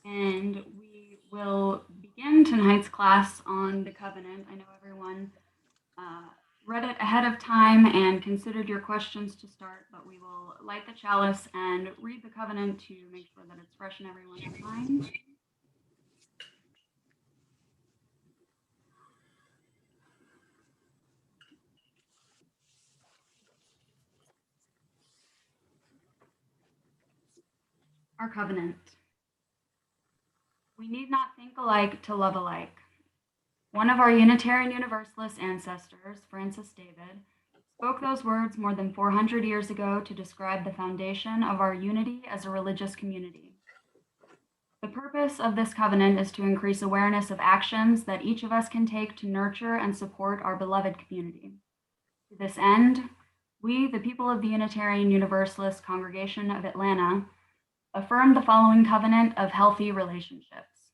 And we will begin tonight's class on the covenant. I know everyone read it ahead of time and considered your questions to start, but we will light the chalice and read the covenant to make sure that it's fresh in everyone's mind. Our covenant. We need not think alike to love alike. One of our Unitarian Universalist ancestors, Francis David, spoke those words more than 400 years ago to describe the foundation of our unity as a religious community. The purpose of this covenant is to increase awareness of actions that each of us can take to nurture and support our beloved community. To this end, we, the people of the Unitarian Universalist Congregation of Atlanta, affirm the following covenant of healthy relationships.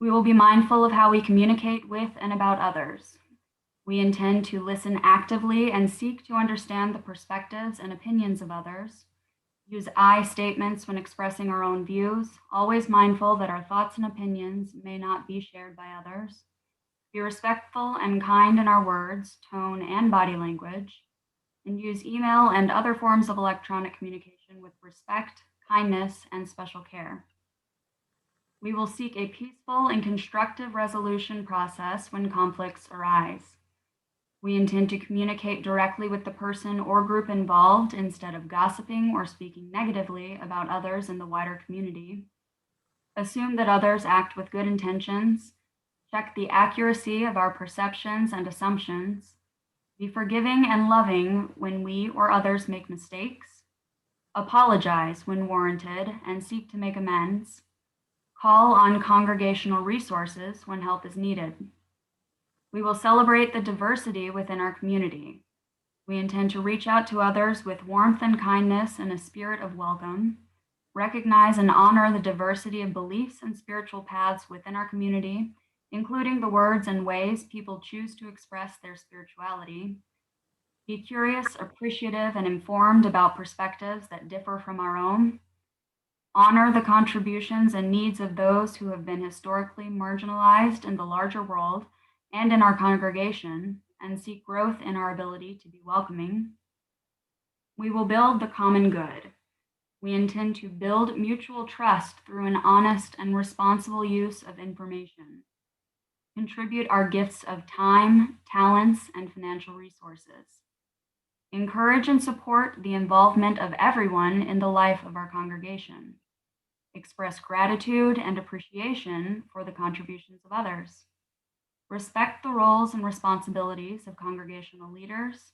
We will be mindful of how we communicate with and about others. We intend to listen actively and seek to understand the perspectives and opinions of others. Use I statements when expressing our own views, always mindful that our thoughts and opinions may not be shared by others. Be respectful and kind in our words, tone, and body language. And use email and other forms of electronic communication with respect, kindness, and special care. We will seek a peaceful and constructive resolution process when conflicts arise. We intend to communicate directly with the person or group involved instead of gossiping or speaking negatively about others in the wider community. Assume that others act with good intentions. Check the accuracy of our perceptions and assumptions. Be forgiving and loving when we or others make mistakes. Apologize when warranted and seek to make amends. Call on congregational resources when help is needed. We will celebrate the diversity within our community. We intend to reach out to others with warmth and kindness and a spirit of welcome, recognize and honor the diversity of beliefs and spiritual paths within our community, including the words and ways people choose to express their spirituality. Be curious, appreciative, and informed about perspectives that differ from our own. Honor the contributions and needs of those who have been historically marginalized in the larger world and in our congregation, and seek growth in our ability to be welcoming. We will build the common good. We intend to build mutual trust through an honest and responsible use of information. Contribute our gifts of time, talents, and financial resources. Encourage and support the involvement of everyone in the life of our congregation. Express gratitude and appreciation for the contributions of others. Respect the roles and responsibilities of congregational leaders.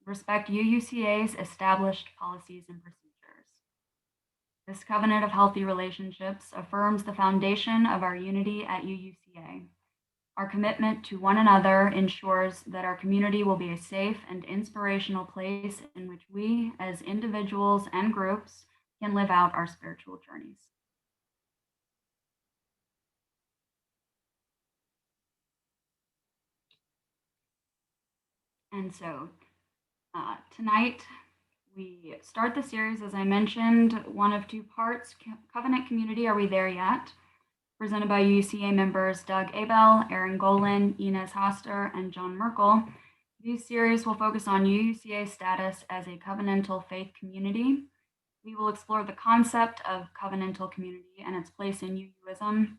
Respect UUCA's established policies and procedures. This covenant of healthy relationships affirms the foundation of our unity at UUCA. Our commitment to one another ensures that our community will be a safe and inspirational place in which we, as individuals and groups, can live out our spiritual journeys. And so tonight we start the series, as I mentioned, one of two parts, Covenant Community, Are We There Yet? Presented by UUCA members Doug Abell, Erin Golan, Ines and John Merkel. These series will focus on UUCA's status as a covenantal faith community. We will explore the concept of covenantal community and its place in UUism.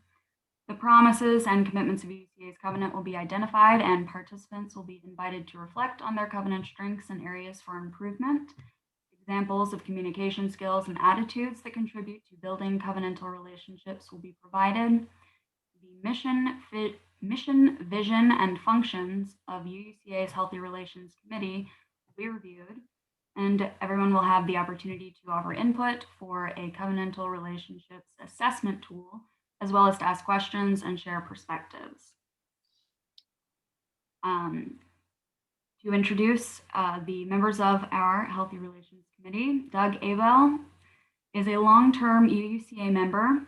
The promises and commitments of UUCA's covenant will be identified, and participants will be invited to reflect on their covenant strengths and areas for improvement. Examples of communication skills and attitudes that contribute to building covenantal relationships will be provided. The mission, vision, and functions of UUCA's Healthy Relations Committee will be reviewed, and everyone will have the opportunity to offer input for a covenantal relationships assessment tool, as well as to ask questions and share perspectives. To introduce the members of our Healthy Relations Committee, Doug Abell is a long-term UUCA member.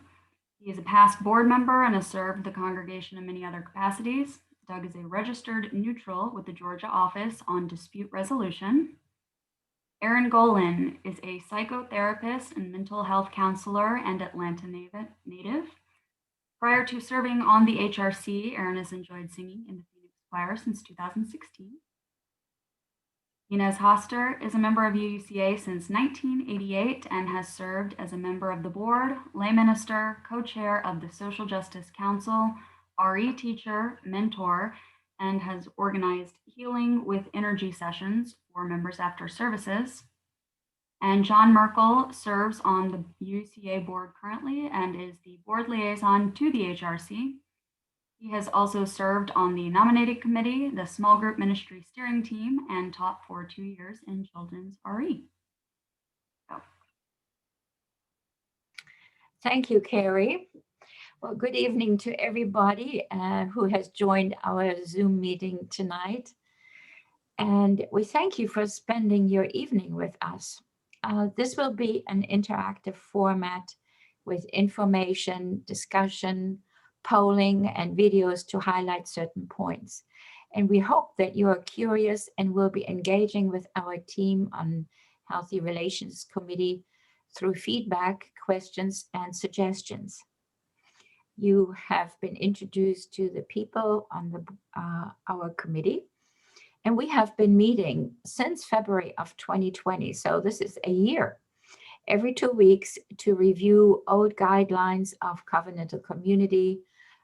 He is a past board member and has served the congregation in many other capacities. Doug is a registered neutral with the Georgia Office on Dispute Resolution. Erin Golan is a psychotherapist and mental health counselor and Atlanta native. Prior to serving on the HRC, Erin has enjoyed singing in the Phoenix Choir since 2016. Ines is a member of UUCA since 1988 and has served as a member of the board, lay minister, co-chair of the Social Justice Council, RE teacher, mentor, and has organized healing with energy sessions for members after services. And John Merkel serves on the UUCA board currently and is the board liaison to the HRC. He has also served on the nominating committee, the small group ministry steering team, and taught for 2 years in children's RE. Thank you, Carrie. Well, good evening to everybody who has joined our Zoom meeting tonight. And we thank you for spending your evening with us. This will be an interactive format with information, discussion, polling, and videos to highlight certain points. And we hope that you are curious and will be engaging with our team on Healthy Relations Committee through feedback, questions, and suggestions. You have been introduced to the people on our committee, and we have been meeting since February of 2020. So this is a year, every 2 weeks to review old guidelines of covenantal community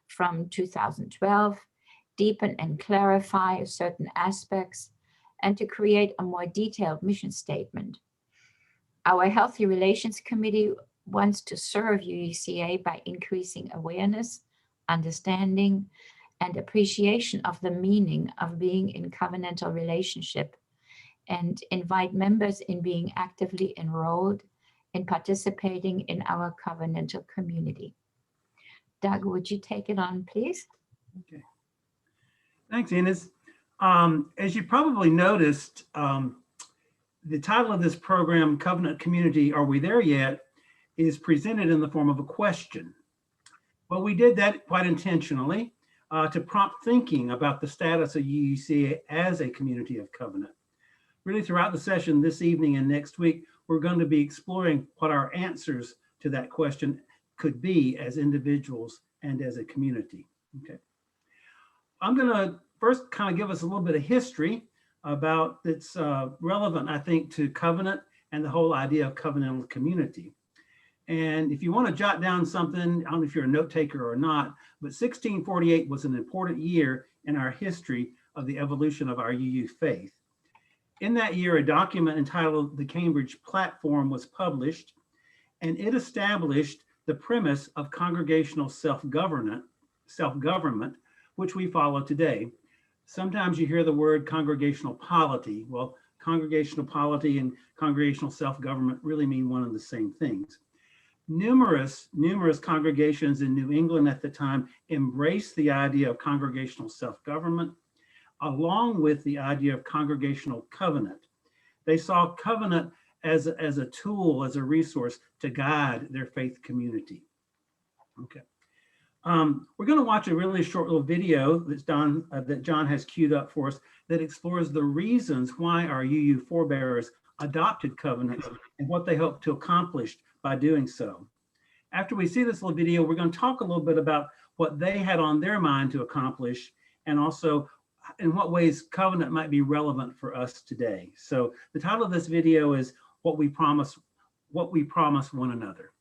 from 2012, deepen and clarify certain aspects, and to create a more detailed mission statement. Our Healthy Relations Committee wants to serve UUCA by increasing awareness, understanding, and appreciation of the meaning of being in covenantal relationship, and invite members in being actively enrolled in participating in our covenantal community. Doug, would you take it on, please? Okay. Thanks, Ines. As you probably noticed, the title of this program, Covenant Community, Are We There Yet?, is presented in the form of a question. Well, we did that quite intentionally to prompt thinking about the status of UUCA as a community of covenant. Really, throughout the session this evening and next week, we're going to be exploring what our answers to that question could be as individuals and as a community. Okay. I'm going to first kind of give us a little bit of history about that's relevant, I think, to covenant and the whole idea of covenantal community. And if you want to jot down something, I don't know if you're a note taker or not, but 1648 was an important year in our history of the evolution of our UU faith. In that year, a document entitled The Cambridge Platform was published, and it established the premise of congregational self-government, which we follow today. Sometimes you hear the word congregational polity. Well, congregational polity and congregational self-government really mean one and the same things. Numerous congregations in New England at the time embraced the idea of congregational self-government, along with the idea of congregational covenant. They saw covenant as a tool, as a resource to guide their faith community. Okay. We're going to watch a really short little video that John has queued up for us that explores the reasons why our UU forebears adopted covenants and what they hope to accomplish by doing so. After we see this little video, we're going to talk a little bit about what they had on their mind to accomplish, and also in what ways covenant might be relevant for us today. So the title of this video is What We Promise One Another.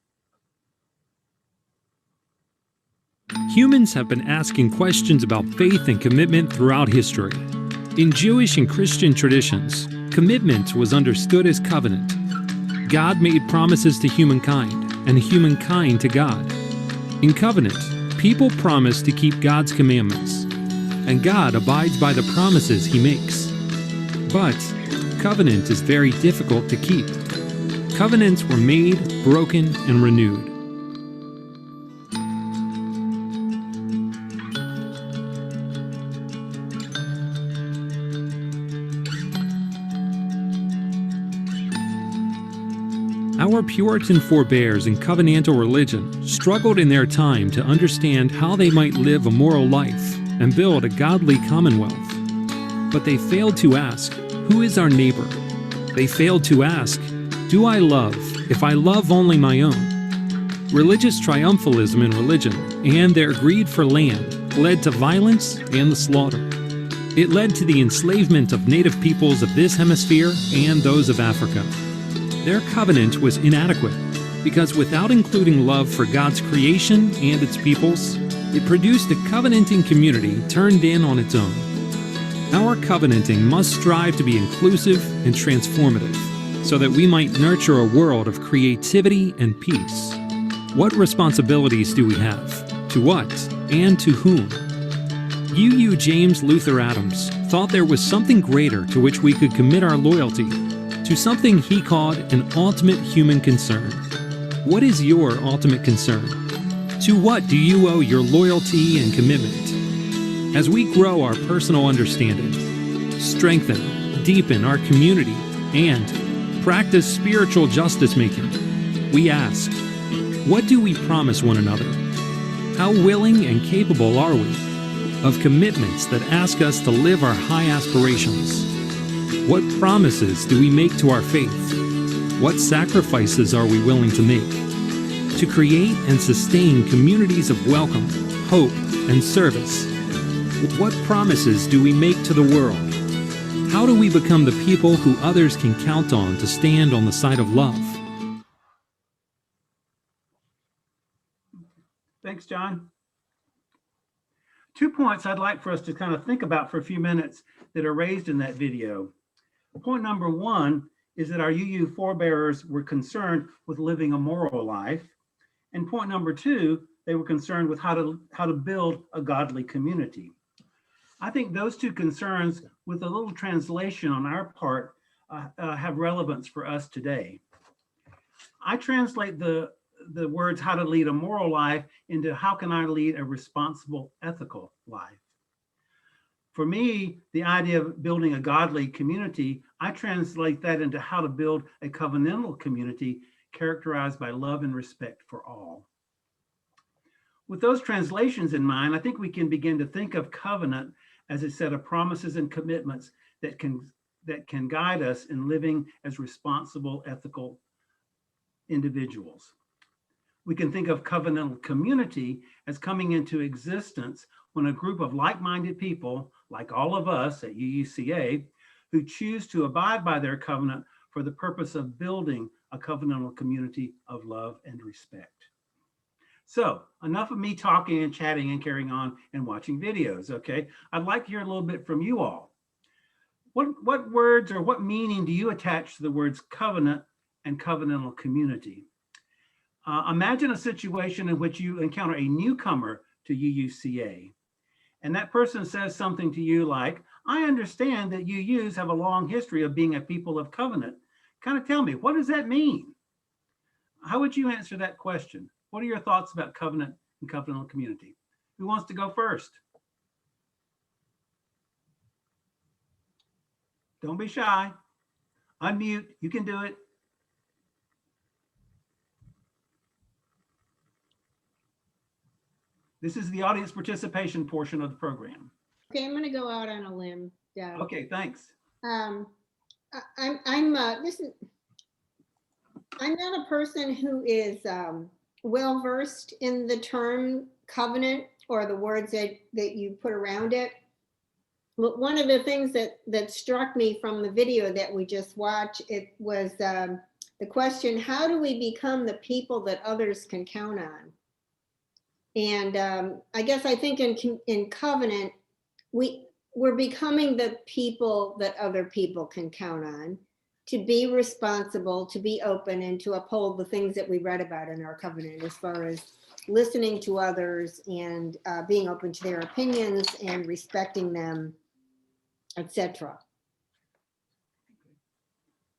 Humans have been asking questions about faith and commitment throughout history. In Jewish and Christian traditions, commitment was understood as covenant. God made promises to humankind, and humankind to God. In covenant, people promise to keep God's commandments, and God abides by the promises he makes. But covenant is very difficult to keep. Covenants were made, broken, and renewed. Our Puritan forebears in covenantal religion struggled in their time to understand how they might live a moral life and build a godly commonwealth. But they failed to ask, who is our neighbor? They failed to ask, do I love if I love only my own? Religious triumphalism in religion and their greed for land led to violence and the slaughter. It led to the enslavement of native peoples of this hemisphere and those of Africa. Their covenant was inadequate because without including love for God's creation and its peoples, it produced a covenanting community turned in on its own. Our covenanting must strive to be inclusive and transformative so that we might nurture a world of creativity and peace. What responsibilities do we have? To what and to whom? UU James Luther Adams thought there was something greater to which we could commit our loyalty, to something he called an ultimate human concern. What is your ultimate concern? To what do you owe your loyalty and commitment? As we grow our personal understanding, strengthen, deepen our community, and practice spiritual justice making, we ask, what do we promise one another? How willing and capable are we of commitments that ask us to live our high aspirations? What promises do we make to our faith? What sacrifices are we willing to make to create and sustain communities of welcome, hope, and service? What promises do we make to the world? How do we become the people who others can count on to stand on the side of love? Thanks, John. 2 points I'd like for us to kind of think about for a few minutes that are raised in that video. Point number one is that our UU forebears were concerned with living a moral life. And point number two, they were concerned with how to build a godly community. I think those two concerns, with a little translation on our part, have relevance for us today. I translate the words how to lead a moral life into how can I lead a responsible, ethical life. For me, the idea of building a godly community, I translate that into how to build a covenantal community characterized by love and respect for all. With those translations in mind, I think we can begin to think of covenant as a set of promises and commitments that can guide us in living as responsible, ethical individuals. We can think of covenantal community as coming into existence when a group of like-minded people, like all of us at UUCA, who choose to abide by their covenant for the purpose of building a covenantal community of love and respect. So enough of me talking and chatting and carrying on and watching videos, okay? I'd like to hear a little bit from you all. What words or what meaning do you attach to the words covenant and covenantal community? Imagine a situation in which you encounter a newcomer to UUCA, and that person says something to you like, I understand that UUs have a long history of being a people of covenant. Kind of tell me, what does that mean? How would you answer that question? What are your thoughts about covenant and covenantal community? Who wants to go first? Don't be shy. Unmute, you can do it. This is the audience participation portion of the program. Okay, I'm going to go out on a limb, Doug. Okay, thanks. I'm not a person who is well versed in the term covenant or the words that you put around it. But one of the things that struck me from the video that we just watched, it was the question, how do we become the people that others can count on? And I guess I think in covenant, we're becoming the people that other people can count on, to be responsible, to be open, and to uphold the things that we read about in our covenant as far as listening to others and being open to their opinions and respecting them, etc.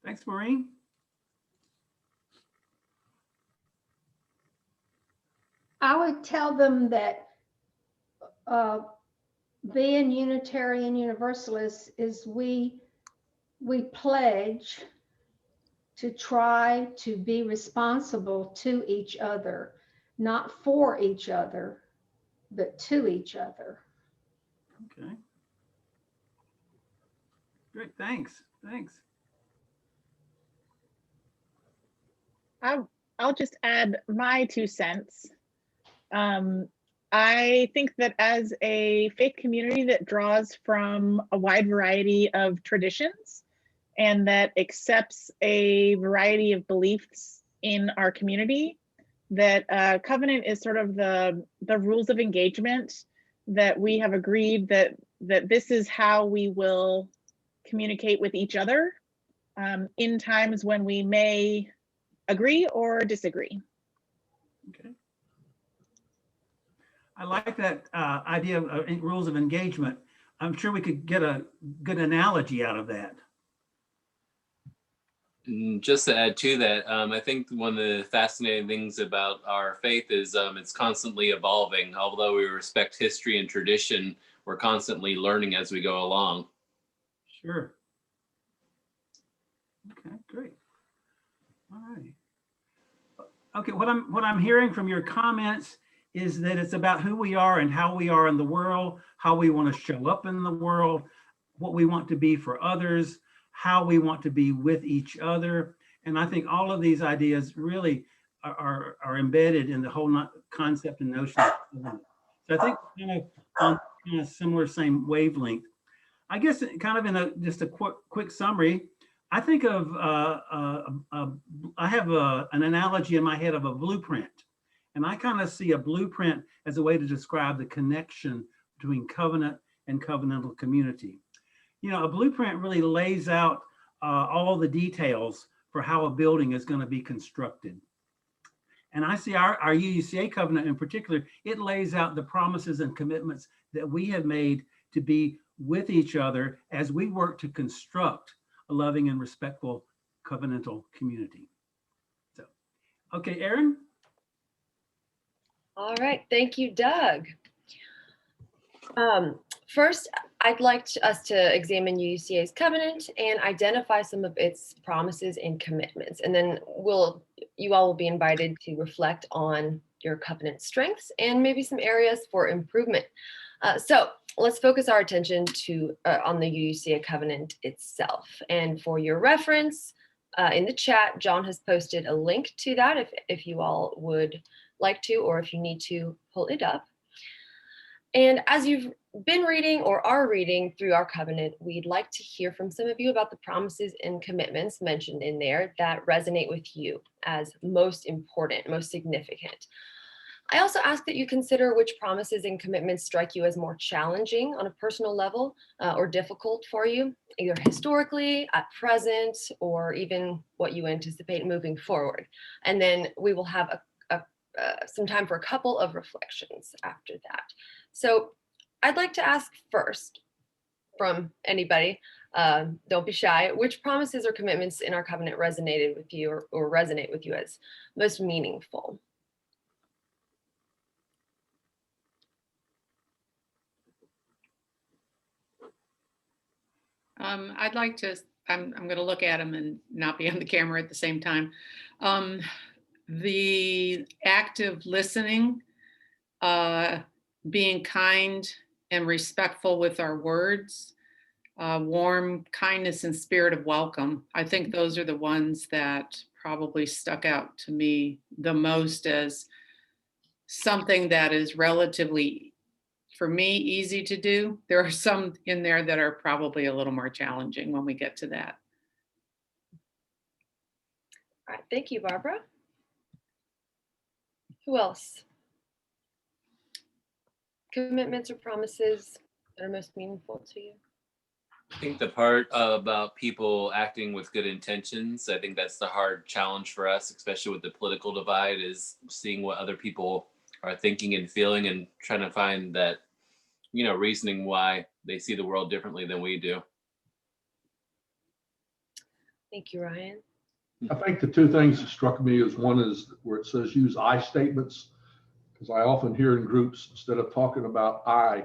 Thanks, Maureen. I would tell them that being Unitarian Universalists is we pledge to try to be responsible to each other, not for each other, but to each other. Okay. Great, thanks. I'll just add my 2 cents. I think that as a faith community that draws from a wide variety of traditions and that accepts a variety of beliefs in our community, that covenant is sort of the rules of engagement that we have agreed that this is how we will communicate with each other in times when we may agree or disagree. Okay. I like that idea of rules of engagement. I'm sure we could get a good analogy out of that. Just to add to that, I think one of the fascinating things about our faith is it's constantly evolving. Although we respect history and tradition, we're constantly learning as we go along. Sure. Okay, great. All right. Okay, what I'm hearing from your comments is that it's about who we are and how we are in the world, how we want to show up in the world, what we want to be for others, how we want to be with each other. And I think all of these ideas really are embedded in the whole concept and notion of covenant. So I think kind of on a similar, same wavelength. I guess kind of in just a quick summary, I think of, I have an analogy in my head of a blueprint. And I kind of see a blueprint as a way to describe the connection between covenant and covenantal community. You know, a blueprint really lays out all the details for how a building is going to be constructed. And I see our UUCA covenant in particular, it lays out the promises and commitments that we have made to be with each other as we work to construct a loving and respectful covenantal community. So, okay, Erin. All right, thank you, Doug. First, I'd like us to examine UUCA's covenant and identify some of its promises and commitments. And then you all will be invited to reflect on your covenant strengths and maybe some areas for improvement. So let's focus our attention on the UUCA covenant itself. And for your reference, in the chat, John has posted a link to that if you all would like to, or if you need to pull it up. And as you've been reading or are reading through our covenant, we'd like to hear from some of you about the promises and commitments mentioned in there that resonate with you as most important, most significant. I also ask that you consider which promises and commitments strike you as more challenging on a personal level or difficult for you, either historically, at present, or even what you anticipate moving forward. And then we will have some time for a couple of reflections after that. So I'd like to ask first from anybody, don't be shy, which promises or commitments in our covenant resonated with you or resonate with you as most meaningful? I'd like to, I'm going to look at them and not be on the camera at the same time. The active listening, being kind and respectful with our words, warm kindness and spirit of welcome. I think those are the ones that probably stuck out to me the most as something that is relatively, for me, easy to do. There are some in there that are probably a little more challenging when we get to that. All right, thank you, Barbara. Who else? Commitments or promises that are most meaningful to you? I think the part about people acting with good intentions, I think that's the hard challenge for us, especially with the political divide, is seeing what other people are thinking and feeling and trying to find that, you know, reasoning why they see the world differently than we do. Thank you, Ryan. I think the two things that struck me is one is where it says use I statements, because I often hear in groups, instead of talking about I,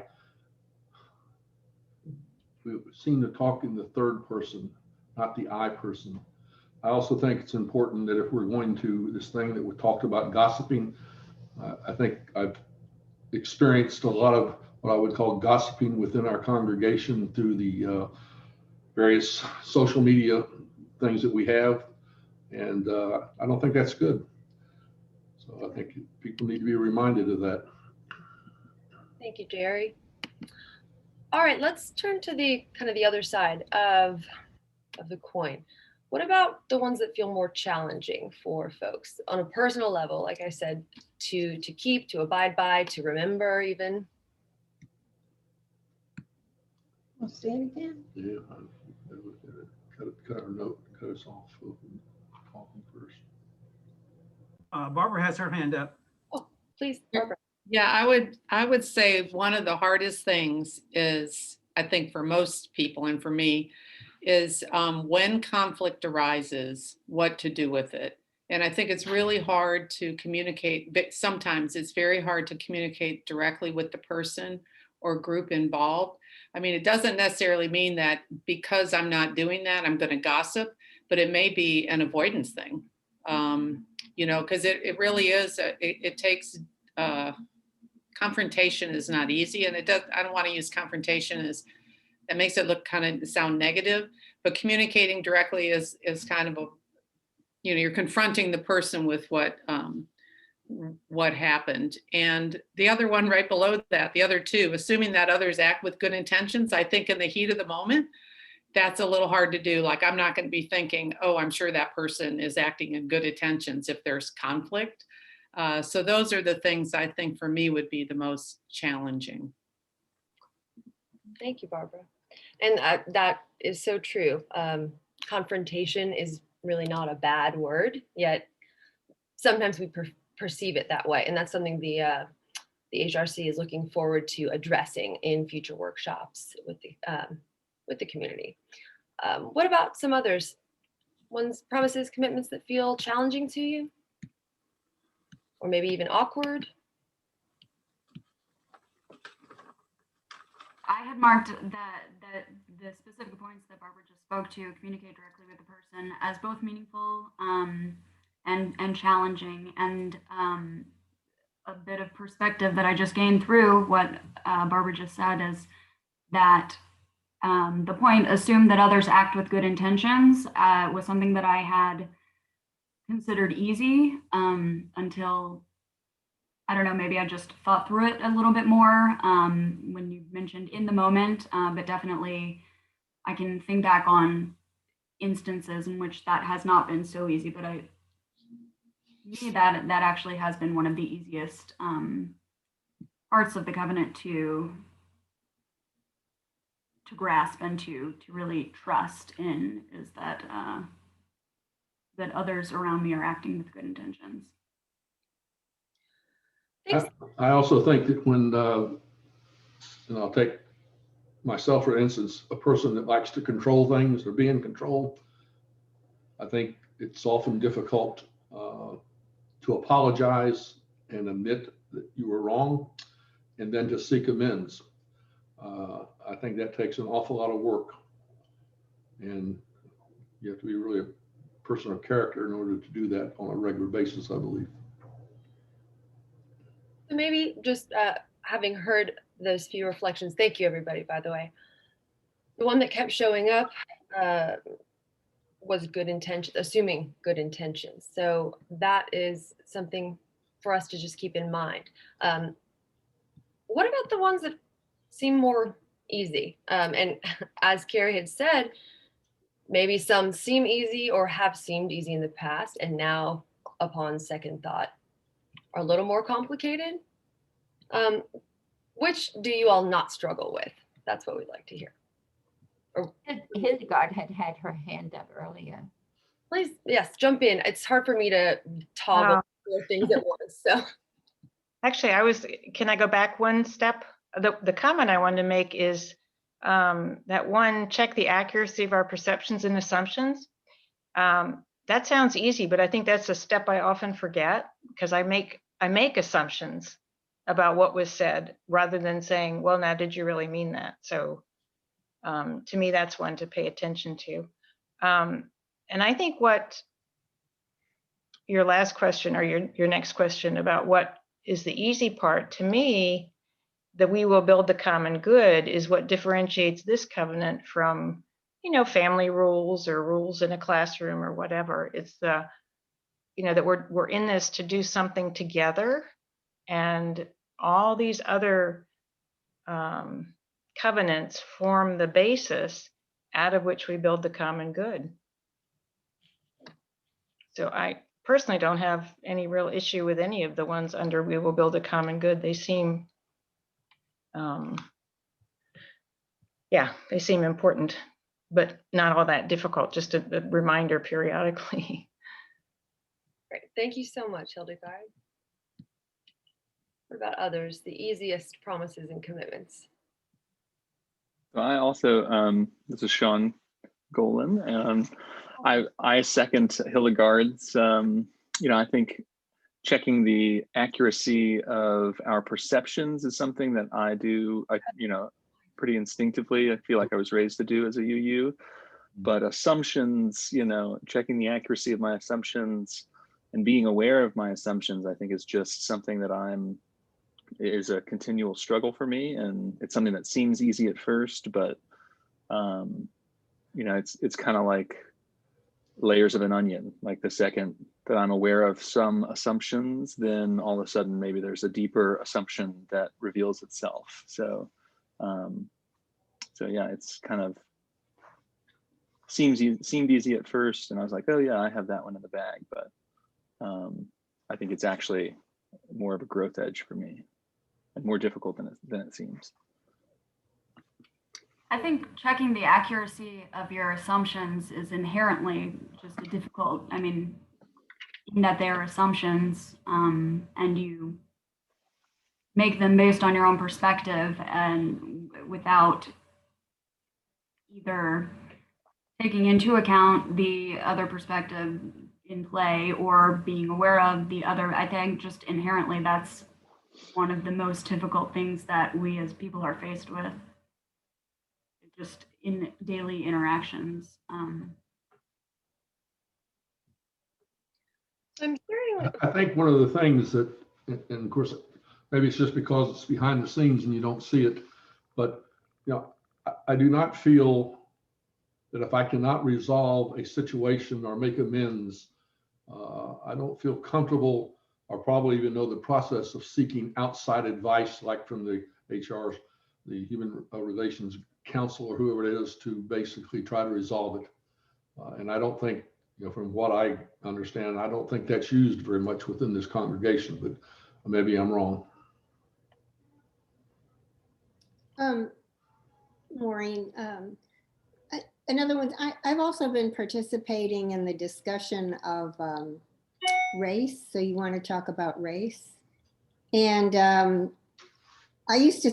we seem to talk in the third person, not the I person. I also think it's important that if we're going to this thing that we talked about gossiping, I think I've experienced a lot of what I would call gossiping within our congregation through the various social media things that we have. And I don't think that's good. So I think people need to be reminded of that. Thank you, Jerry. All right, let's turn to the kind of the other side of the coin. What about the ones that feel more challenging for folks on a personal level, like I said, to keep, to abide by, to remember even? I'll say it again. Yeah, cut our note, cut us off of talking first. Barbara has her hand up. Oh, please, Barbara. Yeah, I would say one of the hardest things is, I think for most people and for me, is when conflict arises, what to do with it. And I think it's really hard to communicate, but sometimes it's very hard to communicate directly with the person or group involved. I mean, it doesn't necessarily mean that because I'm not doing that, I'm going to gossip, but it may be an avoidance thing, you know, because it really is, it takes, confrontation is not easy. And I don't want to use confrontation as, that makes it look kind of sound negative, but communicating directly is kind of a, you know, you're confronting the person with what happened. And the other one right below that, the other two, assuming that others act with good intentions, I think in the heat of the moment, that's a little hard to do. Like, I'm not going to be thinking, oh, I'm sure that person is acting in good intentions if there's conflict. So those are the things I think for me would be the most challenging. Thank you, Barbara. And that is so true. Confrontation is really not a bad word, yet sometimes we perceive it that way. And that's something the HRC is looking forward to addressing in future workshops with the community. What about some others? Ones, promises, commitments that feel challenging to you? Or maybe even awkward? I had marked that the specific points that Barbara just spoke to, communicate directly with the person, as both meaningful and challenging, and a bit of perspective that I just gained through what Barbara just said is that the point, assume that others act with good intentions, was something that I had considered easy until, I don't know, maybe I just thought through it a little bit more when you mentioned in the moment, but definitely I can think back on instances in which that has not been so easy, but to me, that actually has been one of the easiest parts of the covenant to grasp and to really trust in, is that that others around me are acting with good intentions. I also think that when, and I'll take myself for instance, a person that likes to control things or be in control, I think it's often difficult to apologize and admit that you were wrong and then to seek amends. I think that takes an awful lot of work, and you have to be really a person of character in order to do that on a regular basis, I believe. So maybe just having heard those few reflections, thank you everybody, by the way. The one that kept showing up was good intention, assuming good intentions. So that is something for us to just keep in mind. What about the ones that seem more easy? And as Carrie had said, maybe some seem easy or have seemed easy in the past, and now upon second thought are a little more complicated. Which do you all not struggle with? That's what we'd like to hear. Or Hildegard had her hand up earlier. please, yes, jump in. It's hard for me to toggle four things at once. So actually, can I go back one step? The comment I wanted to make is that one, check the accuracy of our perceptions and assumptions. That sounds easy, but I think that's a step I often forget, because I make assumptions about what was said rather than saying, well, now, did you really mean that? So to me, that's one to pay attention to. And I think what your last question, or your next question about what is the easy part, to me, that we will build the common good is what differentiates this covenant from family rules or rules in a classroom or whatever. It's the, that we're in this to do something together, and all these other covenants form the basis out of which we build the common good. So I personally don't have any real issue with any of the ones under we will build a common good. They seem, they seem important, but not all that difficult, just a reminder periodically. Great. Thank you so much, Hildegard. What about others? The easiest promises and commitments. I also, this is Sean Golan, and I second Hildegard's, I think checking the accuracy of our perceptions is something that I do, pretty instinctively. I feel like I was raised to do as a UU, but assumptions, checking the accuracy of my assumptions and being aware of my assumptions, I think is just something that is a continual struggle for me. And it's something that seems easy at first, but it's kind of like layers of an onion. Like the second that I'm aware of some assumptions, then all of a sudden maybe there's a deeper assumption that reveals itself. So yeah, it's kind of seemed easy at first, and I was like, oh yeah, I have that one in the bag. But I think it's actually more of a growth edge for me, and more difficult than it seems. I think checking the accuracy of your assumptions is inherently just a difficult, in that they are assumptions, and you make them based on your own perspective and without either taking into account the other perspective in play or being aware of the other. I think just inherently that's one of the most difficult things that we as people are faced with, just in daily interactions. I'm hearing. I think one of the things that, and of course, maybe it's just because it's behind the scenes and you don't see it, but I do not feel that if I cannot resolve a situation or make amends, I don't feel comfortable or probably even know the process of seeking outside advice, like from the HR's, the Human Relations Council or whoever it is, to basically try to resolve it. And I don't think, from what I understand, I don't think that's used very much within this congregation, but maybe I'm wrong. Maureen, another one, I've also been participating in the discussion of race. So you want to talk about race? And I used to,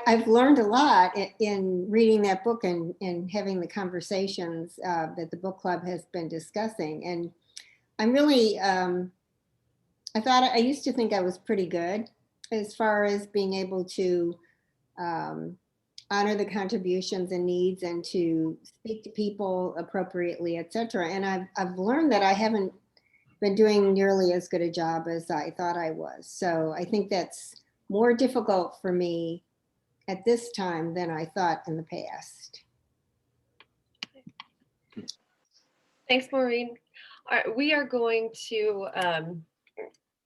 I've learned a lot in reading that book and having the conversations that the book club has been discussing. And I'm really, I used to think I was pretty good as far as being able to honor the contributions and needs and to speak to people appropriately, et cetera. And I've learned that I haven't been doing nearly as good a job as I thought I was. So I think that's more difficult for me at this time than I thought in the past. Thanks, Maureen. All right, we are going to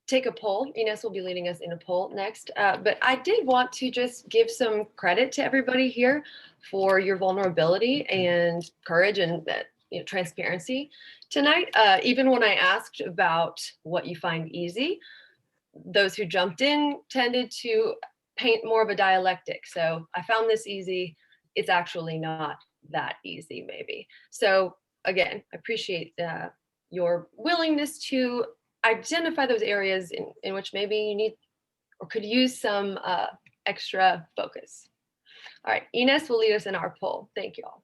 take a poll. Ines will be leading us in a poll next. But I did want to just give some credit to everybody here for your vulnerability and courage and transparency tonight. Even when I asked about what you find easy, those who jumped in tended to paint more of a dialectic. So I found this easy. It's actually not that easy, maybe. So again, I appreciate your willingness to identify those areas in which maybe you need or could use some extra focus. All right, Ines will lead us in our poll. Thank you all.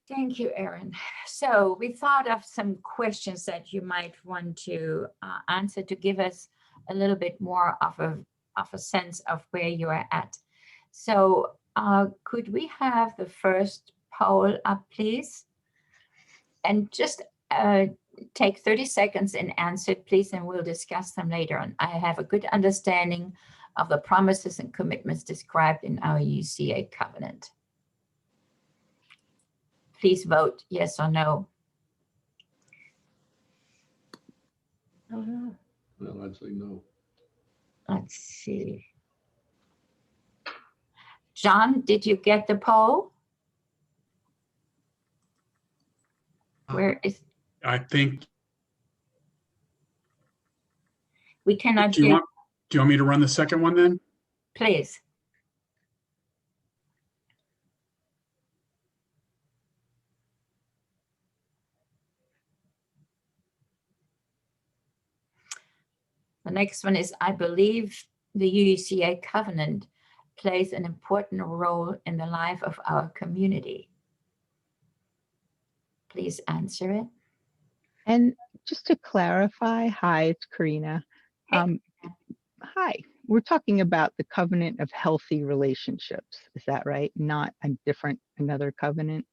Thank you, Erin. So we thought of some questions that you might want to answer to give us a little bit more of a sense of where you are at. So could we have the first poll up, please? And just take 30 seconds and answer it, please, and we'll discuss them later on. I have a good understanding of the promises and commitments described in our UUCA covenant. please vote yes or no. Well, I'd say no. Let's see. John, did you get the poll? Where is, I think, we cannot do you hear, want me to run the second one then? please. The next one is, I believe the UUCA covenant plays an important role in the life of our community. Please answer it. And just to clarify, hi, it's Karina. Hey. Hi, we're talking about the covenant of healthy relationships. Is that right? Not another covenant?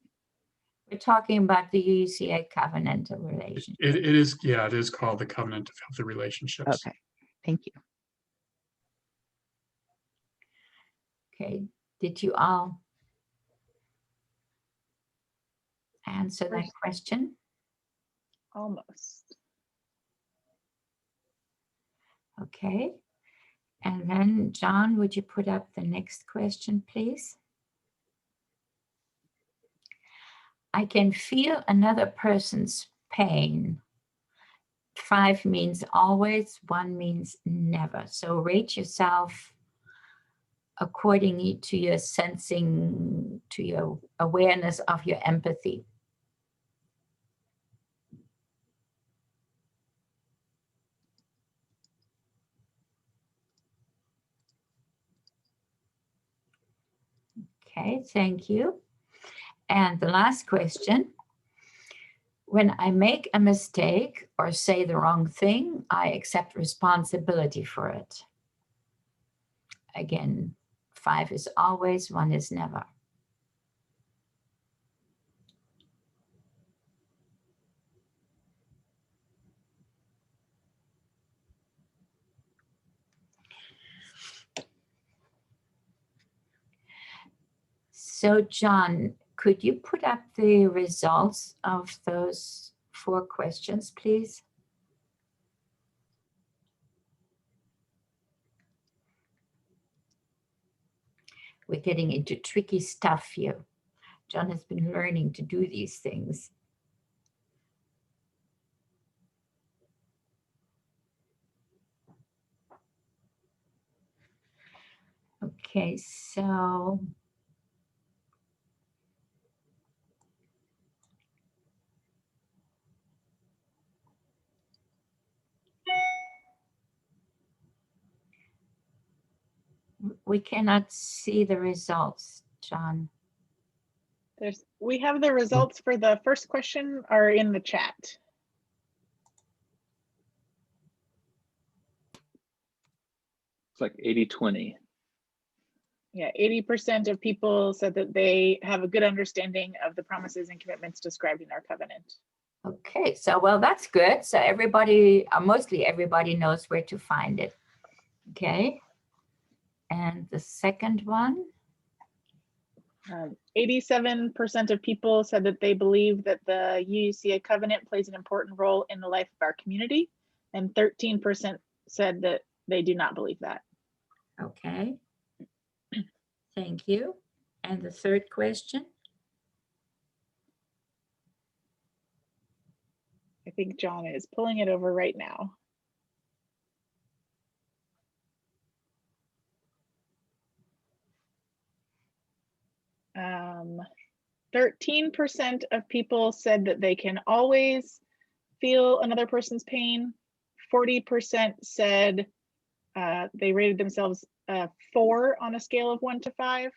We're talking about the UUCA covenant of relationship. It is, yeah, it is called the Covenant of Healthy Relationships. Okay, thank you. Okay, did you all answer that question? Almost. Okay. And then, John, would you put up the next question, please? I can feel another person's pain. 5 means always, 1 means never. So rate yourself according to your sensing, to your awareness of your empathy. Okay, thank you. And the last question. When I make a mistake or say the wrong thing, I accept responsibility for it. Again, 5 is always, 1 is never. So, John, could you put up the results of those 4 questions, please? We're getting into tricky stuff here. John has been learning to do these things. Okay, so we cannot see the results, John. We have the results for the first question are in the chat. It's like 80-20. Yeah, 80% of people said that they have a good understanding of the promises and commitments described in our covenant. Okay, so well, that's good. So everybody, mostly everybody knows where to find it. Okay. And the second one? 87% of people said that they believe that the UUCA covenant plays an important role in the life of our community, and 13% said that they do not believe that. Okay. Thank you. And the third question? I think John is pulling it over right now. 13% of people said that they can always feel another person's pain. 40% said they rated themselves 4 on a scale of 1 to 5.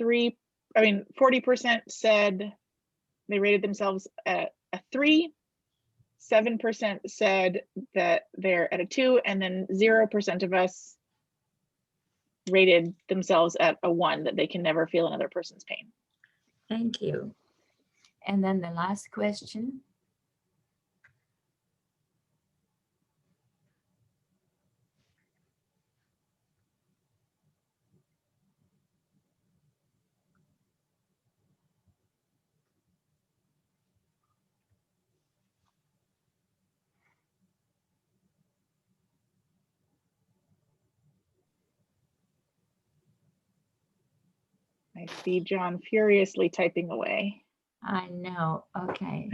40% said they rated themselves at a 3. 7% said that they're at a 2, and then 0% of us rated themselves at a 1, that they can never feel another person's pain. Thank you. And then the last question. I see John furiously typing away. I know. Okay.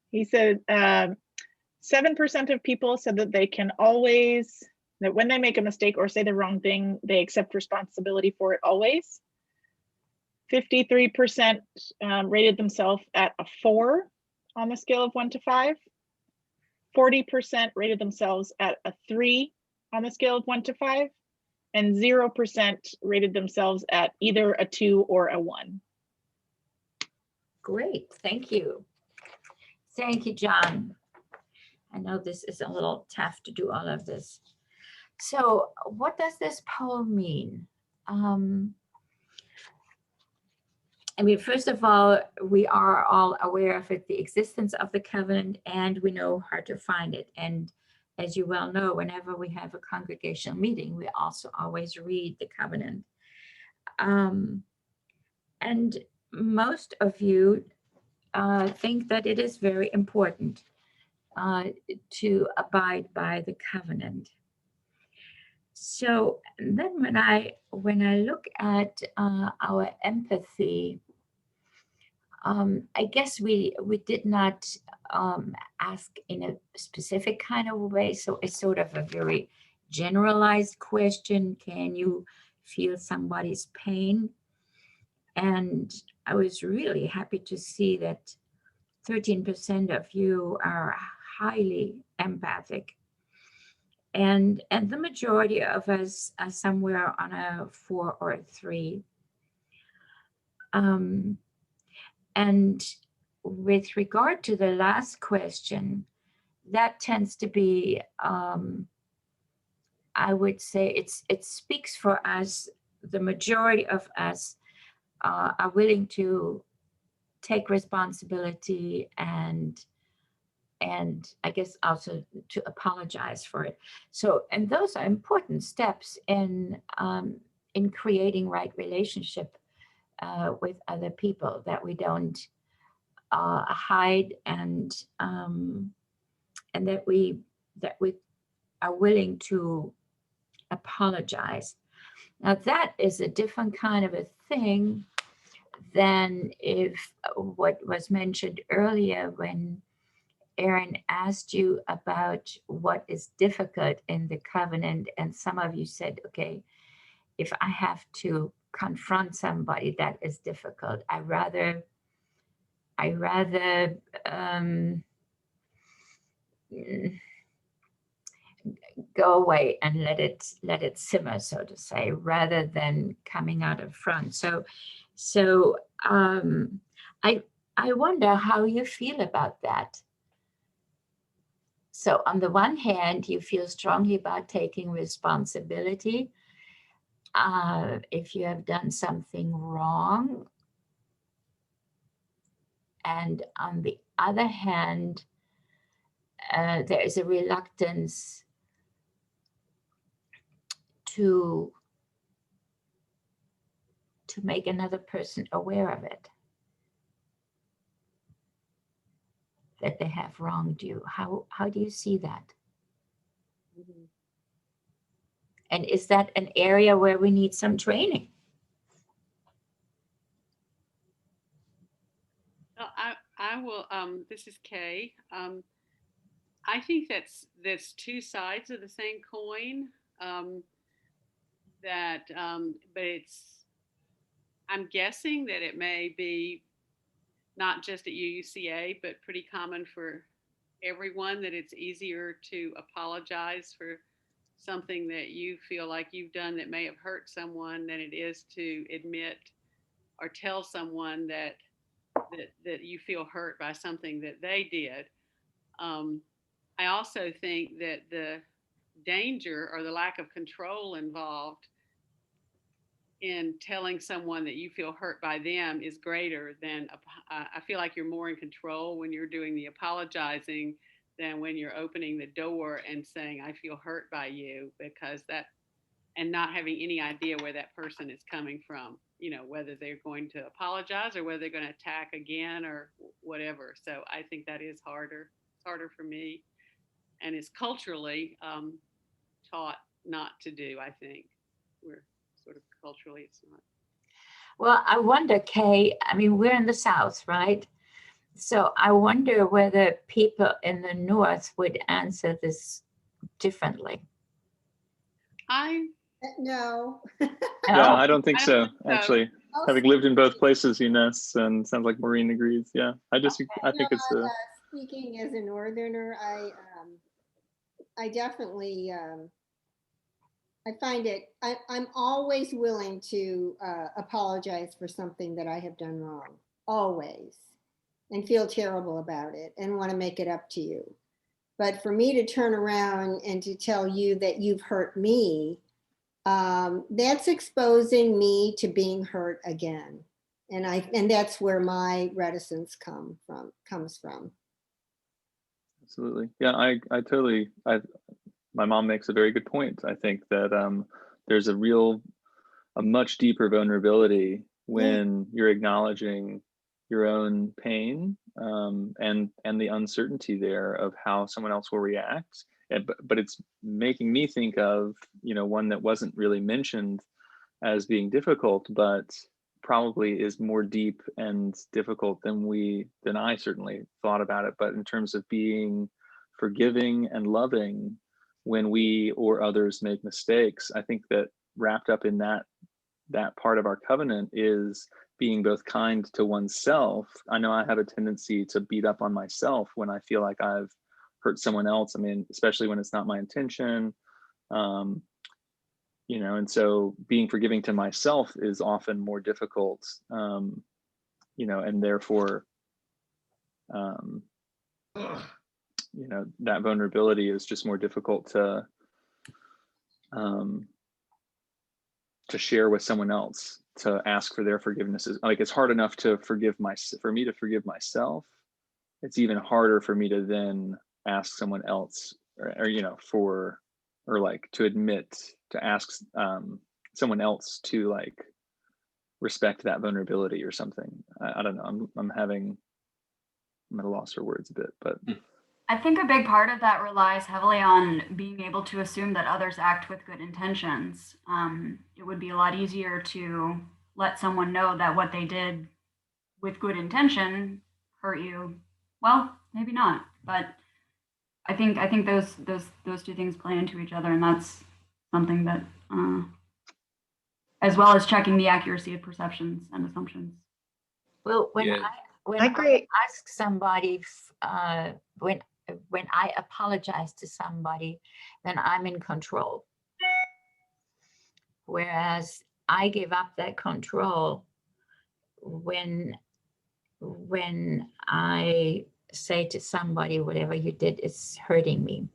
He said 7% of people said that they can always, that when they make a mistake or say the wrong thing, they accept responsibility for it always. 53% rated themselves at a 4 on the scale of 1 to 5. 40% rated themselves at a 3 on the scale of 1 to 5. And 0% rated themselves at either a 2 or a 1. Great. Thank you. Thank you, John. I know this is a little tough to do all of this. So what does this poll mean? I mean, first of all, we are all aware of it, the existence of the covenant, and we know how to find it. And as you well know, whenever we have a congregational meeting, we also always read the covenant. And most of you think that it is very important to abide by the covenant. So then when I look at our empathy, I guess we did not ask in a specific kind of way. So it's sort of a very generalized question. Can you feel somebody's pain? And I was really happy to see that 13% of you are highly empathic. And the majority of us are somewhere on a 4 or a 3. And with regard to the last question, that tends to be, I would say it speaks for us. The majority of us are willing to take responsibility and I guess also to apologize for it. So, and those are important steps in creating right relationship with other people, that we don't hide, and that we are willing to apologize. Now that is a different kind of a thing than if what was mentioned earlier when Erin asked you about what is difficult in the covenant, and some of you said, okay, if I have to confront somebody, that is difficult. I rather go away and let it simmer, so to say, rather than coming out of front. So I wonder how you feel about that. So on the one hand, you feel strongly about taking responsibility. If you have done something wrong. And on the other hand, there is a reluctance to make another person aware of it, that they have wronged you. How do you see that? Mm-hmm. And is that an area where we need some training? Well, I will. This is Kay. I think that's two sides of the same coin. But I'm guessing that it may be not just at UUCA, but pretty common for everyone, that it's easier to apologize for something that you feel like you've done that may have hurt someone than it is to admit or tell someone that you feel hurt by something that they did. I also think that the danger or the lack of control involved in telling someone that you feel hurt by them is greater than, I feel like you're more in control when you're doing the apologizing than when you're opening the door and saying, I feel hurt by you, because that, and not having any idea where that person is coming from, whether they're going to apologize or whether they're going to attack again or whatever. So I think that is harder. It's harder for me, and is culturally taught not to do. I think we're sort of culturally, it's not. Well, I wonder, Kay, I mean, we're in the South, right? So I wonder whether people in the North would answer this differently. No. Yeah, I don't think I so, don't think so. actually. Having lived in both places, Ines, and sounds like Maureen agrees. Yeah, I think it's a. Speaking as a Northerner, I definitely, I find it, I'm always willing to apologize for something that I have done wrong, always, and feel terrible about it and want to make it up to you. But for me to turn around and to tell you that you've hurt me, that's exposing me to being hurt again. And that's where my reticence comes from. Absolutely. Yeah, I totally, my mom makes a very good point. I think that there's a much deeper vulnerability when you're acknowledging your own pain and the uncertainty there of how someone else will react. But it's making me think of, one that wasn't really mentioned as being difficult, but probably is more deep and difficult than I certainly thought about it. But in terms of being forgiving and loving when we or others make mistakes, I think that wrapped up in that part of our covenant is being both kind to oneself. I know I have a tendency to beat up on myself when I feel like I've hurt someone else. I mean, especially when it's not my intention. And so being forgiving to myself is often more difficult, and therefore, that vulnerability is just more difficult to share with someone else, to ask for their forgiveness. Like, it's hard enough for me to forgive myself. It's even harder for me to then ask someone else to ask someone else to like respect that vulnerability or something. I don't know. I'm at a loss for words a bit, but I think a big part of that relies heavily on being able to assume that others act with good intentions. It would be a lot easier to let someone know that what they did with good intention hurt you. Well, maybe not, but I think those two things play into each other, and that's something that, as well as checking the accuracy of perceptions and assumptions. Well, when I ask somebody, when I apologize to somebody, then I'm in control. Whereas I give up that control when I say to somebody, whatever you did is hurting me.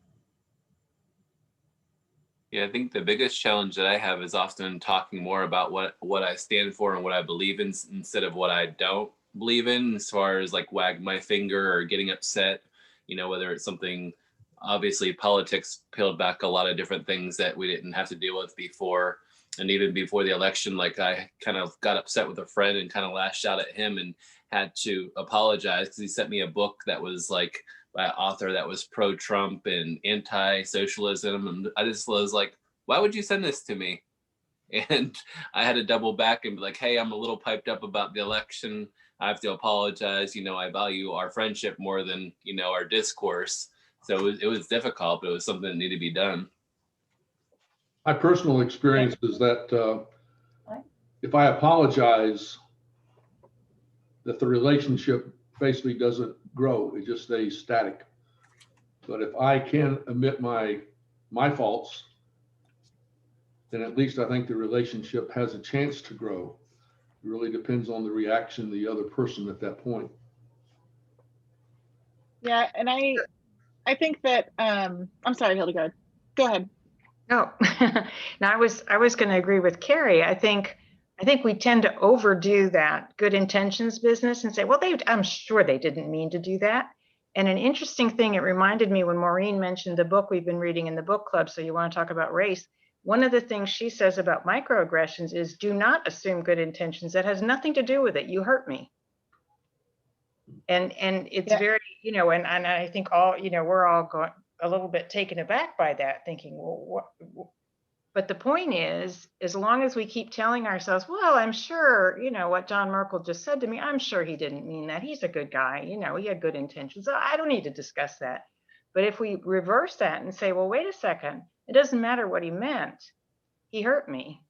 Yeah, I think the biggest challenge that I have is often talking more about what I stand for and what I believe in instead of what I don't believe in, as far as like wag my finger or getting upset, whether it's something, obviously politics peeled back a lot of different things that we didn't have to deal with before. And even before the election, like I kind of got upset with a friend and kind of lashed out at him and had to apologize because he sent me a book that was like by an author that was pro-Trump and anti-socialism. And I just was like, why would you send this to me? And I had to double back and be like, hey, I'm a little piped up about the election. I have to apologize. I value our friendship more than, our discourse. So it was difficult, but it was something that needed to be done. My personal experience is that if I apologize, that the relationship basically doesn't grow, it just stays static. But if I can admit my faults, then at least I think the relationship has a chance to grow. It really depends on the reaction of the other person at that point. Yeah, and I think that I'm sorry, Hildegard. Go ahead. No, now I was going to agree with Carrie. I think we tend to overdo that good intentions business and say, well, I'm sure they didn't mean to do that. And an interesting thing, it reminded me when Maureen mentioned the book we've been reading in the book club. So you want to talk about race. One of the things she says about microaggressions is do not assume good intentions. That has nothing to do with it. You hurt me. And it's very, and I think all, we're all going a little bit taken aback by that, thinking, well, what? But the point is, as long as we keep telling ourselves, well, I'm sure, you know, what John Merkel just said to me, I'm sure he didn't mean that. He's a good guy. You know, he had good intentions. So I don't need to discuss that. But if we reverse that and say, well, wait a second, it doesn't matter what he meant. He hurt me.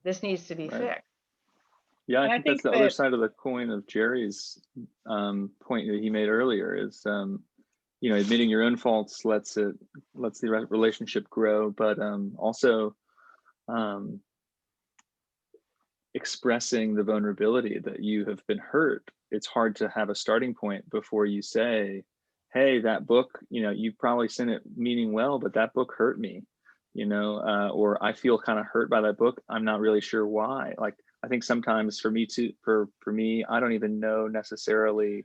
This needs to be fixed. Yeah, And I I think think that's the other that- side of the coin of Jerry's point that he made earlier is, you know, admitting your own faults lets the relationship grow, but also expressing the vulnerability that you have been hurt. It's hard to have a starting point before you say, hey, that book, you know, you probably sent it meaning well, but that book hurt me, you know, or I feel kind of hurt by that book. I'm not really sure why. Like, I think sometimes for me too, for me, I don't even know necessarily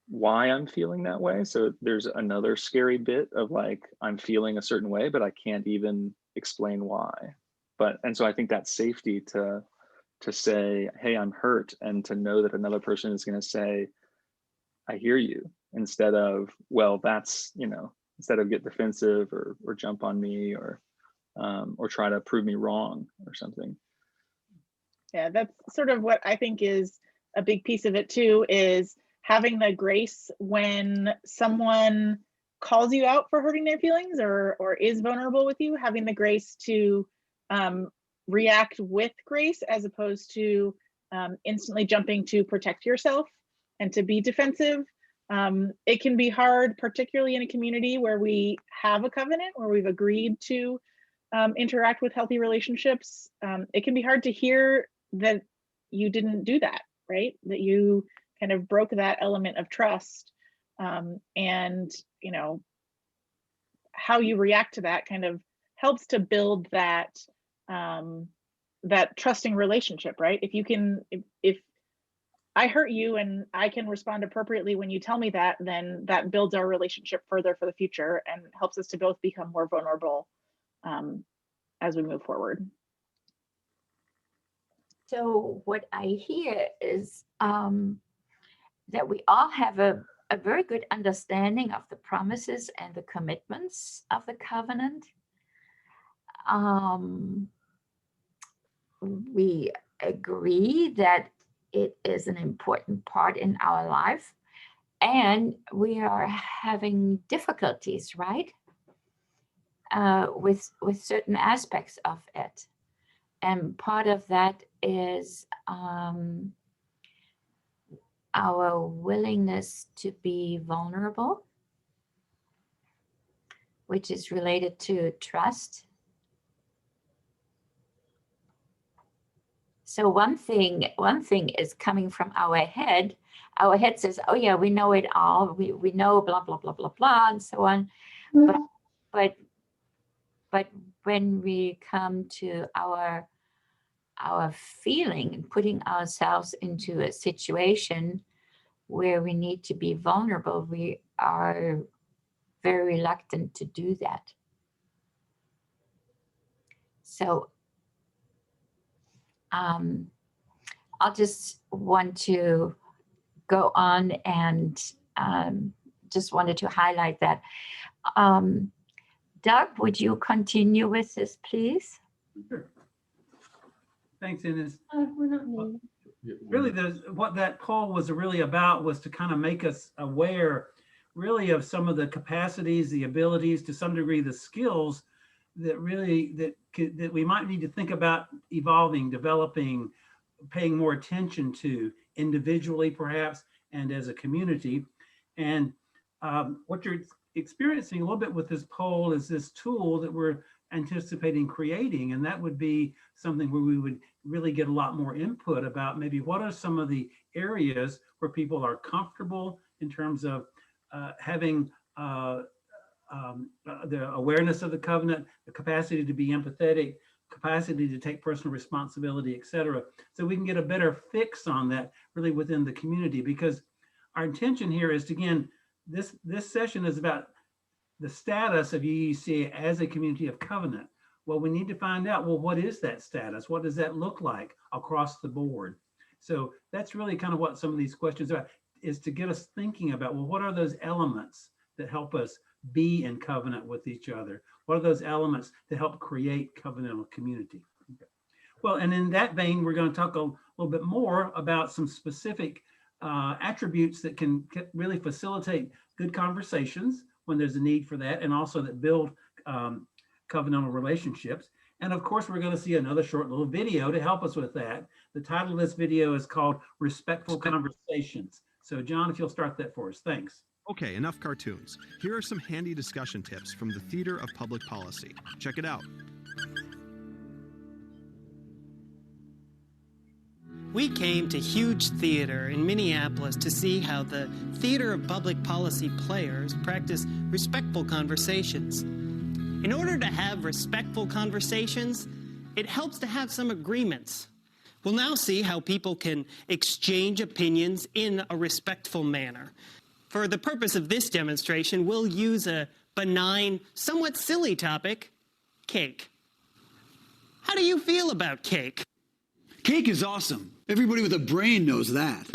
why I'm feeling that way. So there's another scary bit of like, I'm feeling a certain way, but I can't even explain why. And so I think that safety to say, hey, I'm hurt, and to know that another person is going to say, I hear you, instead of, well, that's, you know, instead of get defensive or jump on me or try to prove me wrong or something. Yeah, that's sort of what I think is a big piece of it too, is having the grace when someone calls you out for hurting their feelings or is vulnerable with you, having the grace to react with grace as opposed to instantly jumping to protect yourself and to be defensive. It can be hard, particularly in a community where we have a covenant, where we've agreed to interact with healthy relationships. It can be hard to hear that you didn't do that, right? That you kind of broke that element of trust. And, you know, how you react to that kind of helps to build that that trusting relationship, right? If you can, if I hurt you and I can respond appropriately when you tell me that, then that builds our relationship further for the future and helps us to both become more vulnerable as we move forward. So what I hear is that we all have a very good understanding of the promises and the commitments of the covenant. We agree that it is an important part in our life, and we are having difficulties, right? With certain aspects of it. And part of that is our willingness to be vulnerable, which is related to trust. So one thing is coming from our head. Our head says, oh yeah, we know it all. We know blah, blah, blah, blah, blah, and so on. But when we come to our feeling and putting ourselves into a situation where we need to be vulnerable, we are very reluctant to do that. So I'll just want to go on and just wanted to highlight that. Doug, would you continue with this, please? Sure. Thanks, Ines. We're not me. Really, what that poll was really about was to kind of make us aware really of some of the capacities, the abilities, to some degree, the skills that really that we might need to think about evolving, developing, paying more attention to individually, perhaps, and as a community. And what you're experiencing a little bit with this poll is this tool that we're anticipating creating, and that would be something where we would really get a lot more input about maybe what are some of the areas where people are comfortable in terms of having the awareness of the covenant, the capacity to be empathetic, capacity to take personal responsibility, et cetera. So we can get a better fix on that really within the community, because our intention here is to, again, this session is about the status of UUCA as a community of covenant. Well, we need to find out, well, what is that status? What does that look like across the board? So that's really kind of what some of these questions are, is to get us thinking about, well, what are those elements that help us be in covenant with each other? What are those elements to help create covenantal community? Okay. Well, and in that vein, we're going to talk a little bit more about some specific attributes that can really facilitate good conversations when there's a need for that, and also that build covenantal relationships. And of course, we're going to see another short little video to help us with that. The title of this video is called Respectful Conversations. So John, if you'll start that for us, thanks. Okay, enough cartoons. Here are some handy discussion tips from the Theater of Public Policy. Check it out. We came to Huge Theater in Minneapolis to see how the Theater of Public Policy players practice respectful conversations. In order to have respectful conversations, it helps to have some agreements. We'll now see how people can exchange opinions in a respectful manner. For the purpose of this demonstration, we'll use a benign, somewhat silly topic, cake. How do you feel about cake? Cake is awesome. Everybody with a brain knows that.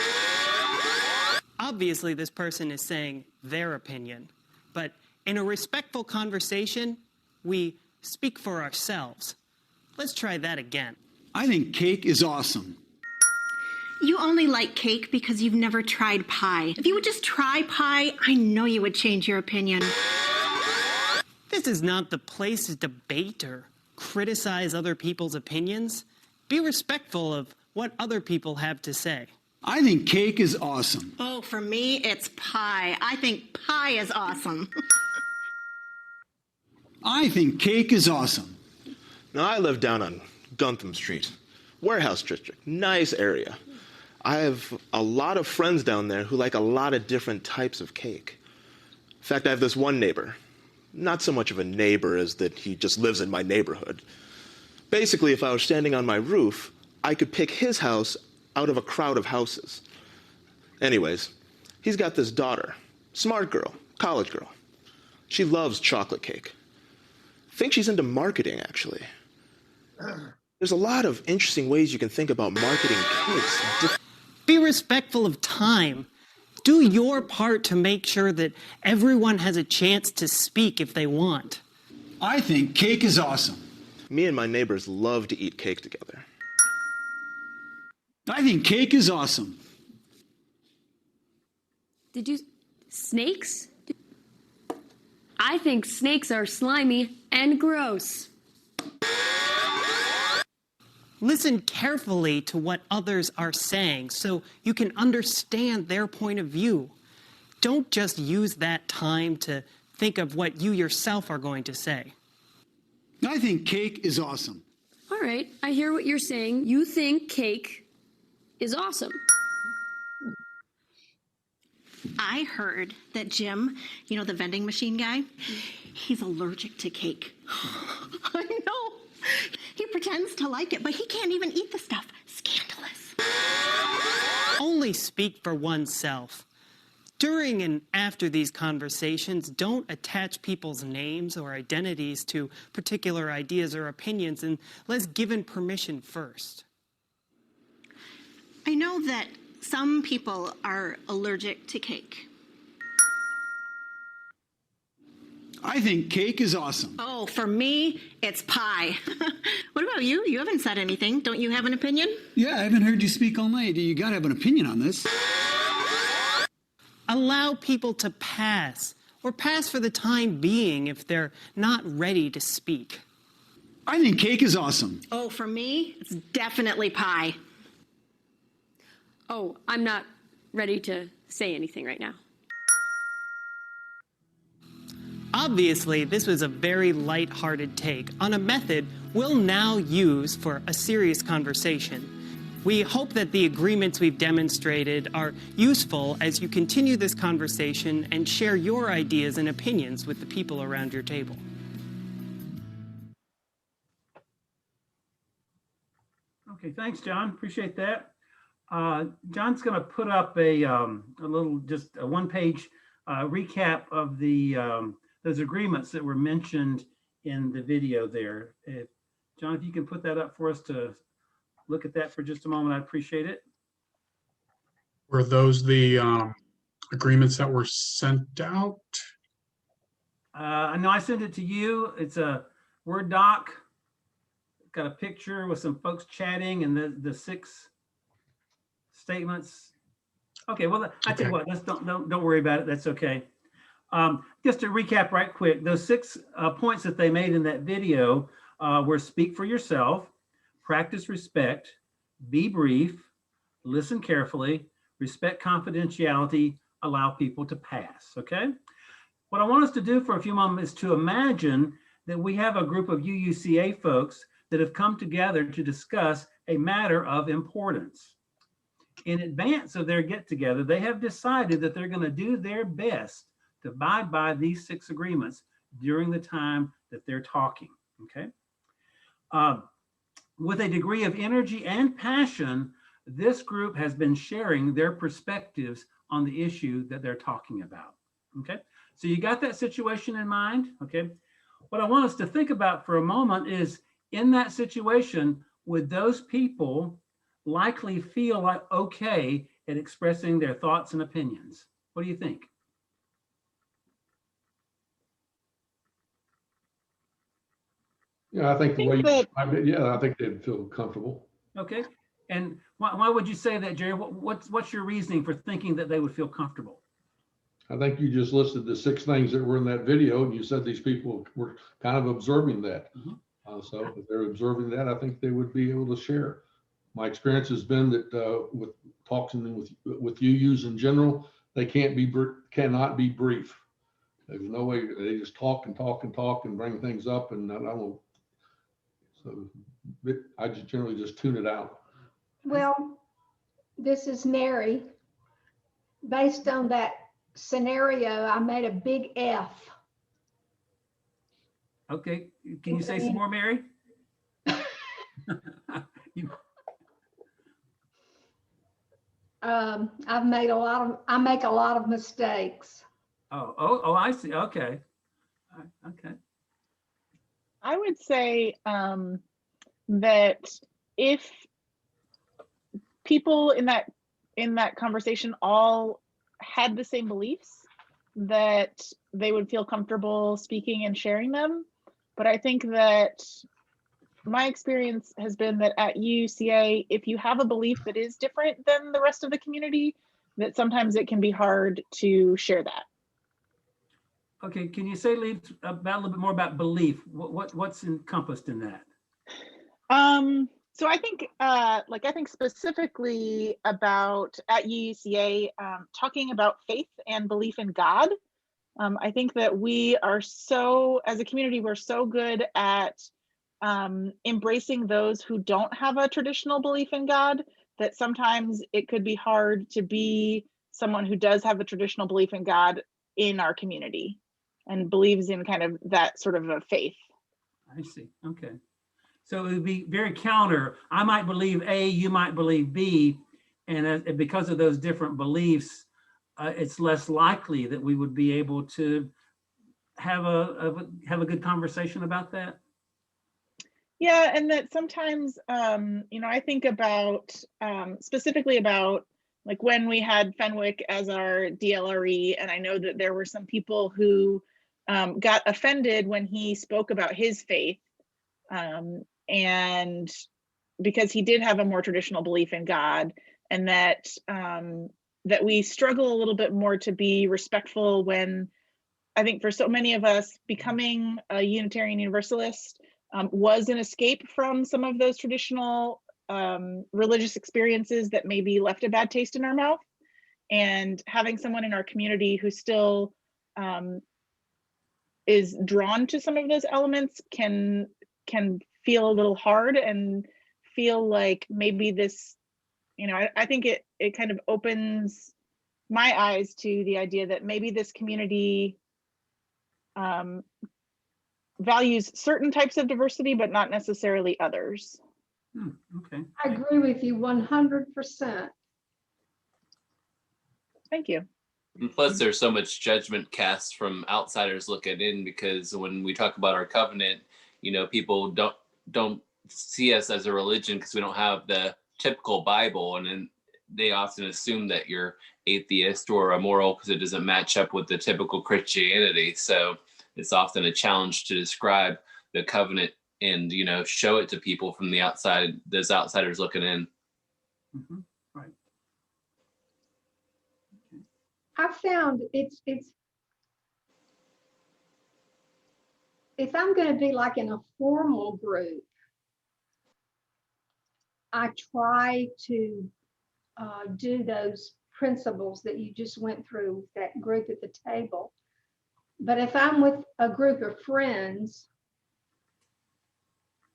Obviously, this person is saying their opinion, but in a respectful conversation, we speak for ourselves. Let's try that again. I think cake is awesome. You only like cake because you've never tried pie. If you would just try pie, I know you would change your opinion. This is not the place to debate or criticize other people's opinions. Be respectful of what other people have to say. I think cake is awesome. Oh, for me, it's pie. I think pie is awesome. I think cake is awesome. Now, I live down on Guntham Street, Warehouse District, nice area. I have a lot of friends down there who like a lot of different types of cake. In fact, I have this one neighbor. Not so much of a neighbor as that he just lives in my neighborhood. Basically, if I was standing on my roof, I could pick his house out of a crowd of houses. Anyways, he's got this daughter, smart girl, college girl. She loves chocolate cake. I think she's into marketing, actually. There's a lot of interesting ways you can think about marketing cakes. Be respectful of time. Do your part to make sure that everyone has a chance to speak if they want. I think cake is awesome. Me and my neighbors love to eat cake together. I think cake is awesome. Did you... snakes? I think snakes are slimy and gross. Listen carefully to what others are saying so you can understand their point of view. Don't just use that time to think of what you yourself are going to say. I think cake is awesome. All right, I hear what you're saying. You think cake is awesome. I heard that Jim, you know, the vending machine guy, he's allergic to cake. I know. He pretends to like it, but he can't even eat the stuff. Scandalous. Only speak for oneself. During and after these conversations, don't attach people's names or identities to particular ideas or opinions unless given permission first. I know that some people are allergic to cake. I think cake is awesome. Oh, for me, it's pie. What about you? You haven't said anything. Don't you have an opinion? Yeah, I haven't heard you speak all night. You got to have an opinion on this. Allow people to pass, or pass for the time being if they're not ready to speak. I think cake is awesome. Oh, for me, it's definitely pie. Oh, I'm not ready to say anything right now. Obviously, this was a very light-hearted take on a method we'll now use for a serious conversation. We hope that the agreements we've demonstrated are useful as you continue this conversation and share your ideas and opinions with the people around your table. Okay, thanks, John. Appreciate that. John's going to put up a little, just a one-page recap of the those agreements that were mentioned in the video there. John, if you can put that up for us to look at that for just a moment, I'd appreciate it. Were those the agreements that were sent out? I know I sent it to you. It's a Word doc. Got a picture with some folks chatting and the 6 statements. Okay, well, I tell you what, let's don't worry about it. That's okay. Just to recap right quick, those 6 points that they made in that video were speak for yourself, practice respect, be brief, listen carefully, respect confidentiality, allow people to pass, okay? What I want us to do for a few moments is to imagine that we have a group of UUCA folks that have come together to discuss a matter of importance. In advance of their get-together, they have decided that they're going to do their best to abide by these 6 agreements during the time that they're talking, okay? With a degree of energy and passion, this group has been sharing their perspectives on the issue that they're talking about, okay? So you got that situation in mind, okay? What I want us to think about for a moment is, in that situation, would those people likely feel like okay at expressing their thoughts and opinions? What do you think? Yeah, I think the way you described it, yeah, I think they'd feel comfortable. Okay, and why would you say that, Jerry? What's your reasoning for thinking that they would feel comfortable? I think you just listed the 6 things that were in that video, and you said these people were kind of observing that. So if they're observing that, I think they would be able to share. My experience has been that with talking with UUs in general, they cannot be brief. There's no way. They just talk and talk and talk and bring things up, and I don't. So I just generally just tune it out. Well, this is Mary. Based on that scenario, I made a big F. Okay, can you say some more, Mary? I make a lot of mistakes. Oh, I see. Okay. Okay. I would say that if people in that conversation all had the same beliefs, that they would feel comfortable speaking and sharing them. But I think that my experience has been that at UUCA, if you have a belief that is different than the rest of the community, that sometimes it can be hard to share that. Okay, can you say a little bit more about belief? What's encompassed in that? So I think specifically about at UUCA, talking about faith and belief in God. I think that we are as a community, we're so good at embracing those who don't have a traditional belief in God, that sometimes it could be hard to be someone who does have a traditional belief in God in our community and believes in kind of that sort of a faith. I see. Okay. So it would be very counter. I might believe A, you might believe B, and because of those different beliefs, it's less likely that we would be able to have a good conversation about that. Yeah, and that sometimes, I think about specifically about like when we had Fenwick as our DLRE, and I know that there were some people who got offended when he spoke about his faith, and because he did have a more traditional belief in God, and that that we struggle a little bit more to be respectful when, I think for so many of us, becoming a Unitarian Universalist was an escape from some of those traditional religious experiences that maybe left a bad taste in our mouth. And having someone in our community who still is drawn to some of those elements can feel a little hard and feel like maybe this, I think it kind of opens my eyes to the idea that maybe this community values certain types of diversity, but not necessarily others. Okay. I agree with you 100%. Thank you. And plus, there's so much judgment cast from outsiders looking in, because when we talk about our covenant, people don't see us as a religion because we don't have the typical Bible, and then they often assume that you're atheist or immoral because it doesn't match up with the typical Christianity. So it's often a challenge to describe the covenant and, you know, show it to people from the outside, those outsiders looking in. Mhm. Right. I found it's if I'm going to be like in a formal group, I try to do those principles that you just went through with that group at the table. But if I'm with a group of friends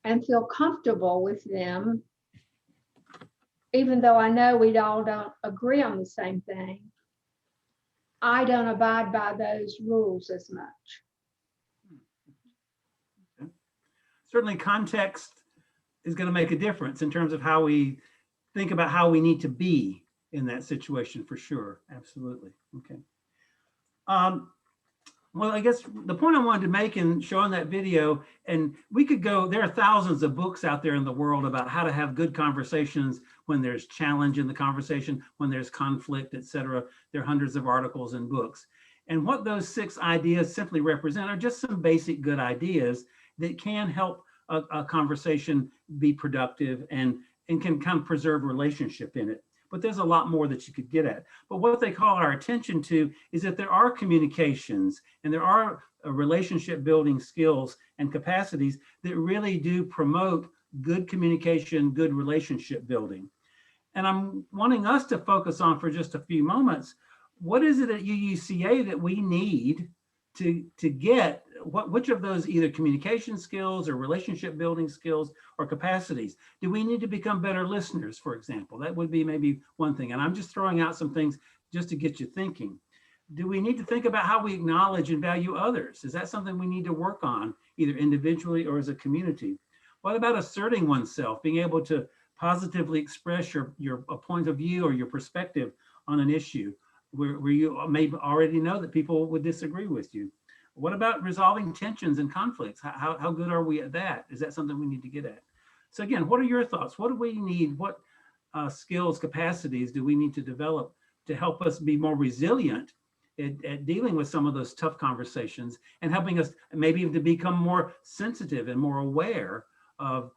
and feel comfortable with them, even though I know we all don't agree on the same thing, I don't abide by those rules as much. Certainly context is going to make a difference in terms of how we think about how we need to be in that situation, for sure. Absolutely. Okay. Well, I guess the point I wanted to make in showing that video, and we could go, there are thousands of books out there in the world about how to have good conversations when there's challenge in the conversation, when there's conflict, et cetera. There are hundreds of articles and books. And what those 6 ideas simply represent are just some basic good ideas that can help a conversation be productive and can kind of preserve relationship in it. But there's a lot more that you could get at. But what they call our attention to is that there are communications and there are relationship building skills and capacities that really do promote good communication, good relationship building. And I'm wanting us to focus on for just a few moments, what is it at UUCA that we need to get which of those either communication skills or relationship building skills or capacities? Do we need to become better listeners, for example? That would be maybe one thing. And I'm just throwing out some things just to get you thinking. Do we need to think about how we acknowledge and value others? Is that something we need to work on either individually or as a community? What about asserting oneself, being able to positively express your point of view or your perspective on an issue where you may already know that people would disagree with you? What about resolving tensions and conflicts? How good are we at that? Is that something we need to get at? So again, what are your thoughts? What do we need? What skills, capacities do we need to develop to help us be more resilient at dealing with some of those tough conversations and helping us maybe to become more sensitive and more aware of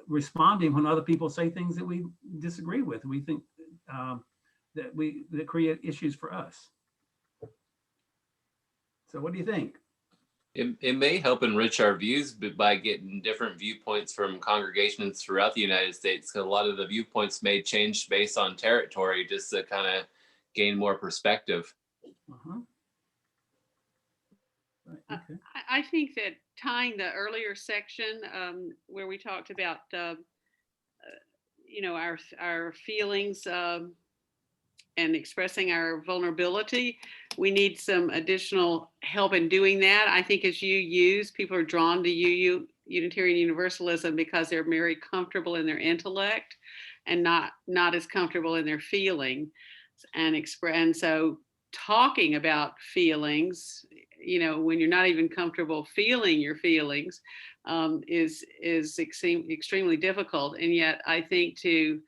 responding when other people say things that we disagree with, we think that create issues for us? So what do you think? It may help enrich our views by getting different viewpoints from congregations throughout the United States. A lot of the viewpoints may change based on territory, just to kind of gain more perspective. Uh-huh. Right, okay. I think that tying the earlier section where we talked about, you know, our feelings and expressing our vulnerability, we need some additional help in doing that. I think as people are drawn to Unitarian Universalism because they're very comfortable in their intellect and not as comfortable in their feeling. And so talking about feelings, you know, when you're not even comfortable feeling your feelings, is extremely difficult. And yet I think to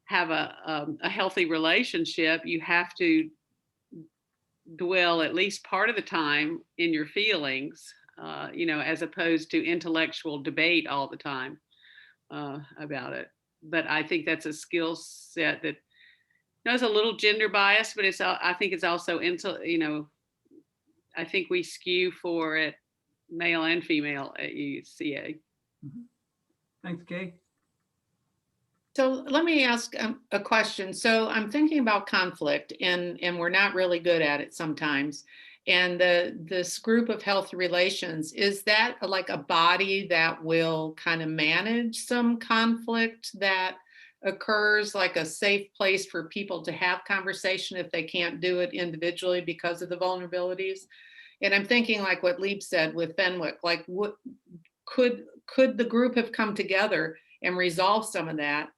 have a healthy relationship, you have to dwell at least part of the time in your feelings, you know, as opposed to intellectual debate all the time about it. But I think that's a skill set that has a little gender bias, but I think it's also you know, I think we skew for it male and female at UUCA. Mm-hmm. Thanks, Kay. So let me ask a question. So I'm thinking about conflict, and we're not really good at it sometimes. And this group of health relations, is that like a body that will kind of manage some conflict that occurs, like a safe place for people to have conversation if they can't do it individually because of the vulnerabilities? And I'm thinking like what Lieb said with Fenwick, like what could the group have come together and resolve some of that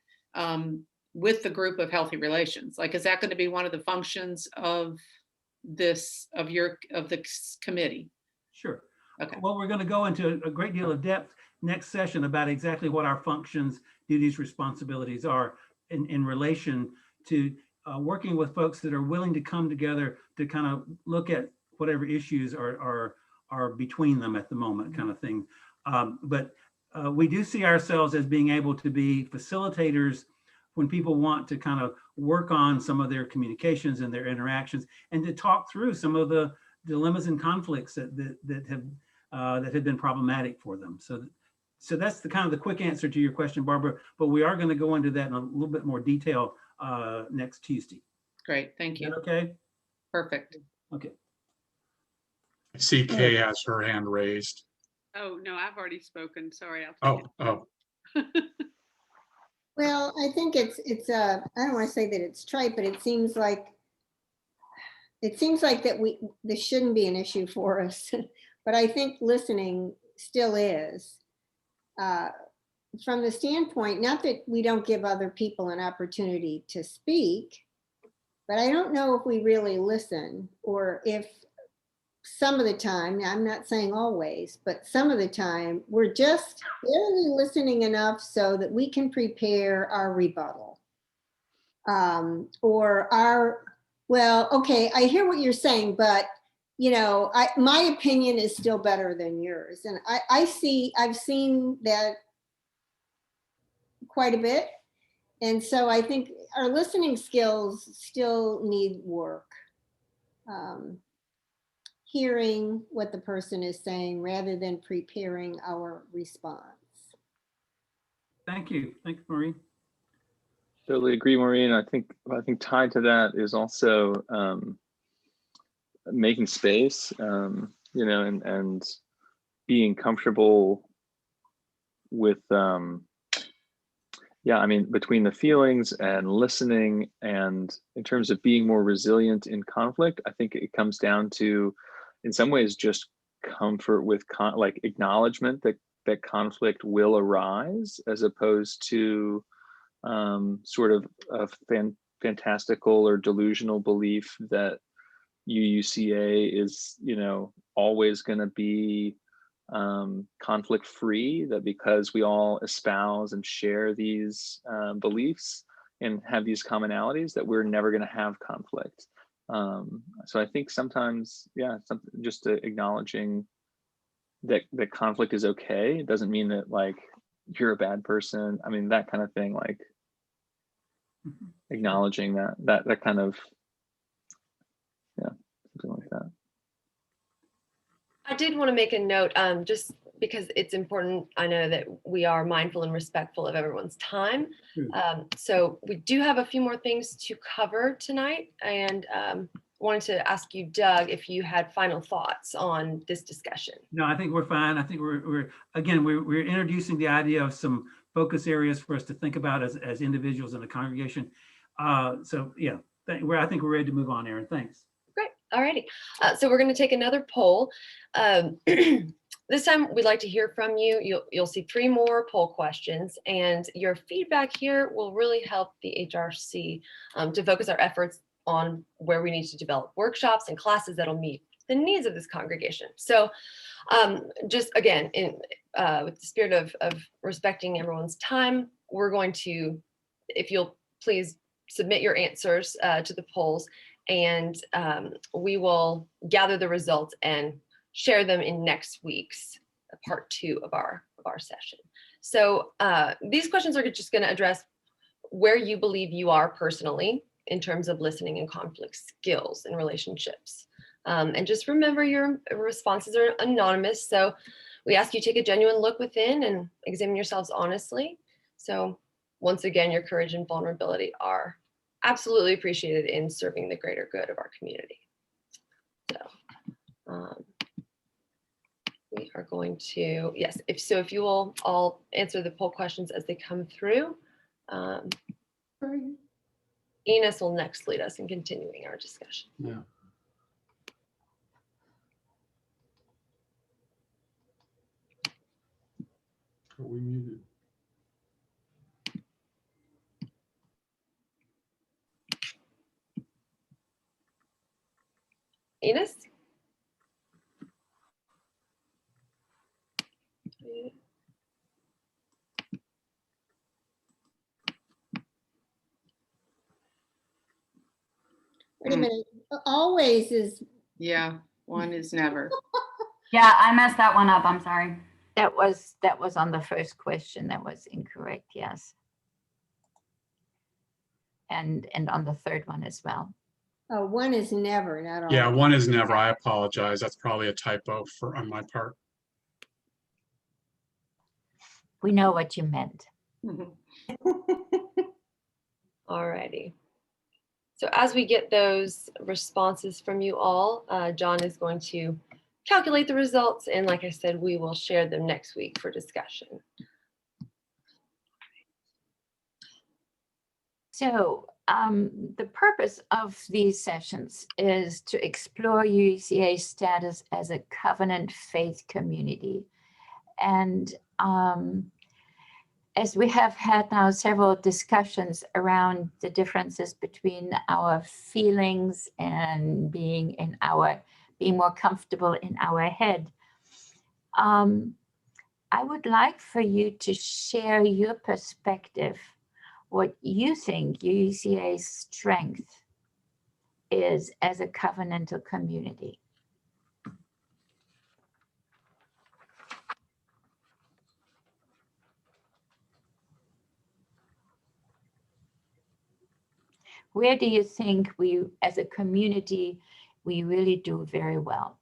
with the group of healthy relations? Like, is that going to be one of the functions of this committee? Sure. Okay. Well, we're going to go into a great deal of depth next session about exactly what our functions, duties, responsibilities are in relation to working with folks that are willing to come together to kind of look at whatever issues are are between them at the moment, kind of thing. But we do see ourselves as being able to be facilitators when people want to kind of work on some of their communications and their interactions, and to talk through some of the dilemmas and conflicts that have been problematic for them. So that's the kind of the quick answer to your question, Barbara. But we are going to go into that in a little bit more detail next Tuesday. Great, thank you. Okay. Perfect. Okay. I see Kay has her hand raised. Oh, no, I've already spoken. Sorry. I'll take it. Well, I think it's I don't want to say that it's trite, but it seems like that this shouldn't be an issue for us. But I think listening still is. From the standpoint, not that we don't give other people an opportunity to speak, but I don't know if we really listen, or if some of the time, I'm not saying always, but some of the time, we're just barely listening enough so that we can prepare our rebuttal. Well, okay, I hear what you're saying, but my opinion is still better than yours. And I've seen that quite a bit. And so I think our listening skills still need work. Hearing what the person is saying rather than preparing our response. Thank you. Thanks, Maureen. Totally agree, Maureen. I think tied to that is also making space, and being comfortable with, between the feelings and listening, and in terms of being more resilient in conflict, I think it comes down to, in some ways, just comfort with acknowledgement that conflict will arise, as opposed to sort of a fantastical or delusional belief that UUCA is, always going to be conflict free, that because we all espouse and share these beliefs and have these commonalities, that we're never going to have conflict. So I think sometimes, just acknowledging that conflict is okay. It doesn't mean that you're a bad person. I mean, that kind of thing, acknowledging that kind of, something like that. I did want to make a note, just because it's important. I know that we are mindful and respectful of everyone's time. So we do have a few more things to cover tonight, and wanted to ask you, Doug, if you had final thoughts on this discussion. No, I think we're fine. I think we're introducing the idea of some focus areas for us to think about as individuals in a congregation. So yeah, I think we're ready to move on, Erin. Thanks. Great. All righty. So we're going to take another poll. This time we'd like to hear from you. You'll see 3 more poll questions, and your feedback here will really help the HRC to focus our efforts on where we need to develop workshops and classes that'll meet the needs of this congregation. So just again, with the spirit of respecting everyone's time, we're going to, if you'll please submit your answers to the polls, and we will gather the results and share them in next week's part 2 of our session. So these questions are just going to address where you believe you are personally in terms of listening and conflict skills and relationships. And just remember, your responses are anonymous. So we ask you to take a genuine look within and examine yourselves honestly. So once again, your courage and vulnerability are absolutely appreciated in serving the greater good of our community. So we are going to, yes, if you will all answer the poll questions as they come through. Ines will next lead us in continuing our discussion. Yeah. Are we muted? Ines? Wait a minute. Always is. Yeah, one is never. Yeah, I messed that one up. I'm sorry. That was on the first question. That was incorrect. Yes. And on the third one as well. Oh, one is never, not all. Yeah, one is never. I apologize. That's probably a typo on my part. We know what you meant. Alrighty. So as we get those responses from you all, John is going to calculate the results. And like I said, we will share them next week for discussion. So the purpose of these sessions is to explore UUCA's status as a covenant faith community. And as we have had now several discussions around the differences between our feelings and being more comfortable in our head, I would like for you to share your perspective, what you think UUCA's strength is as a covenantal community. Where do you think we, as a community, we really do very well?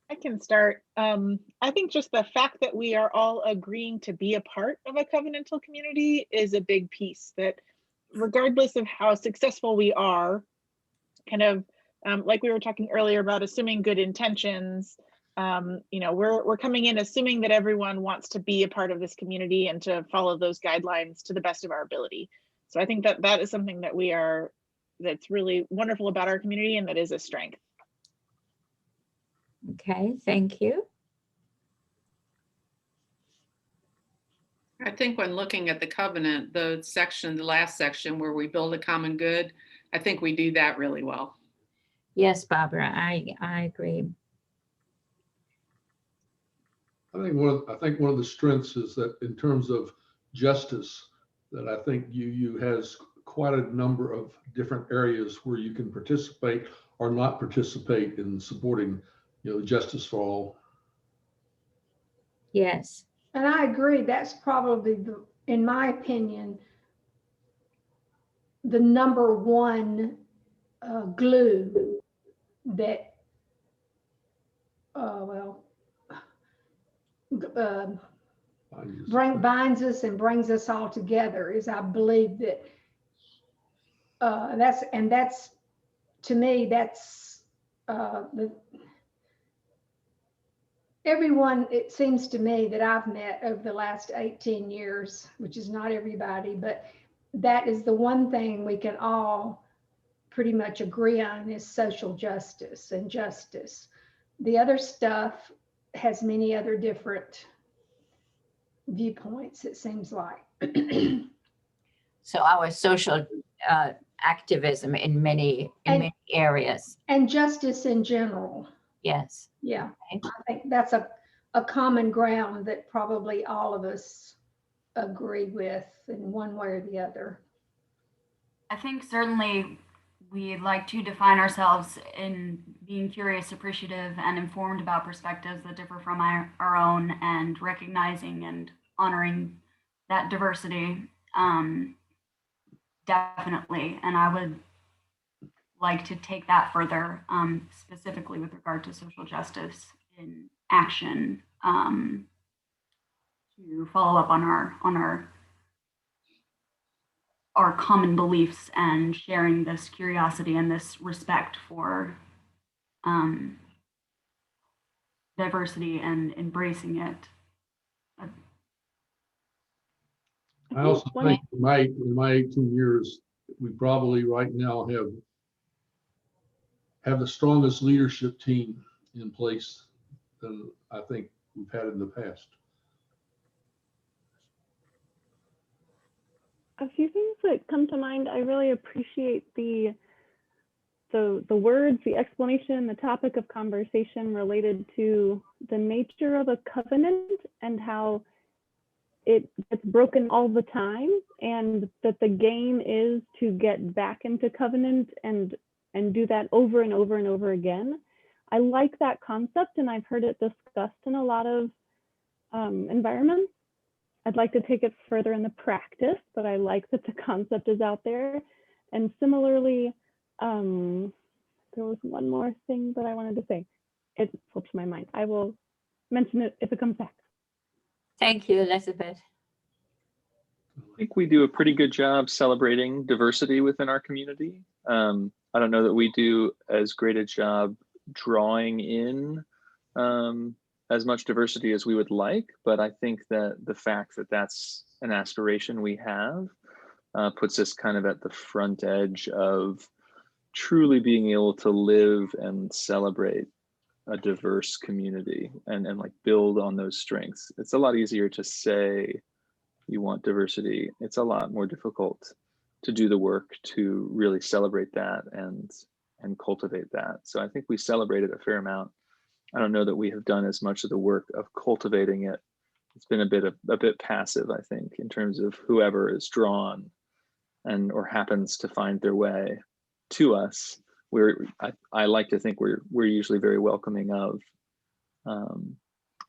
I can start. I think just the fact that we are all agreeing to be a part of a covenantal community is a big piece, that regardless of how successful we are, kind of like we were talking earlier about assuming good intentions, we're coming in assuming that everyone wants to be a part of this community and to follow those guidelines to the best of our ability. So I think that that is something that that's really wonderful about our community, and that is a strength. Okay, thank you. I think when looking at the covenant, the last section where we build a common good, I think we do that really well. Yes, Barbara, I agree. I think one of the strengths is that in terms of justice, that I think UU has quite a number of different areas where you can participate or not participate in supporting, justice for all. Yes. And I agree. That's probably, in my opinion, the number one glue that, binds us and brings us all together, is I believe that that's to me, that's everyone, it seems to me, that I've met over the last 18 years, which is not everybody, but that is the one thing we can all pretty much agree on, is social justice and justice. The other stuff has many other different viewpoints, it seems like. So our social activism in many areas. And justice in general. Yes. Yeah, okay. I think that's a common ground that probably all of us agree with in one way or the other. I think certainly we like to define ourselves in being curious, appreciative, and informed about perspectives that differ from our own, and recognizing and honoring that diversity. Definitely. And I would like to take that further, specifically with regard to social justice in action, to follow up on our common beliefs and sharing this curiosity and this respect for diversity and embracing it. I also think in my 18 years, we probably right now have the strongest leadership team in place than I think we've had in the past. A few things that come to mind. I really appreciate the words, the explanation, the topic of conversation related to the nature of a covenant and how it gets broken all the time, and that the game is to get back into covenant and and do that over and over and over again. I like that concept, and I've heard it discussed in a lot of environments. I'd like to take it further in the practice, but I like that the concept is out there. And similarly, there was one more thing that I wanted to say. It slipped my mind. I will mention it if it comes back. Thank you, Elizabeth. I think we do a pretty good job celebrating diversity within our community. I don't know that we do as great a job drawing in as much diversity as we would like, but I think that the fact that that's an aspiration we have puts us kind of at the front edge of truly being able to live and celebrate a diverse community and like build on those strengths. It's a lot easier to say you want diversity. It's a lot more difficult to do the work to really celebrate that and cultivate that. So I think we celebrated a fair amount. I don't know that we have done as much of the work of cultivating it. It's been a bit passive, I think, in terms of whoever is drawn and or happens to find their way to us. I like to think we're usually very welcoming of,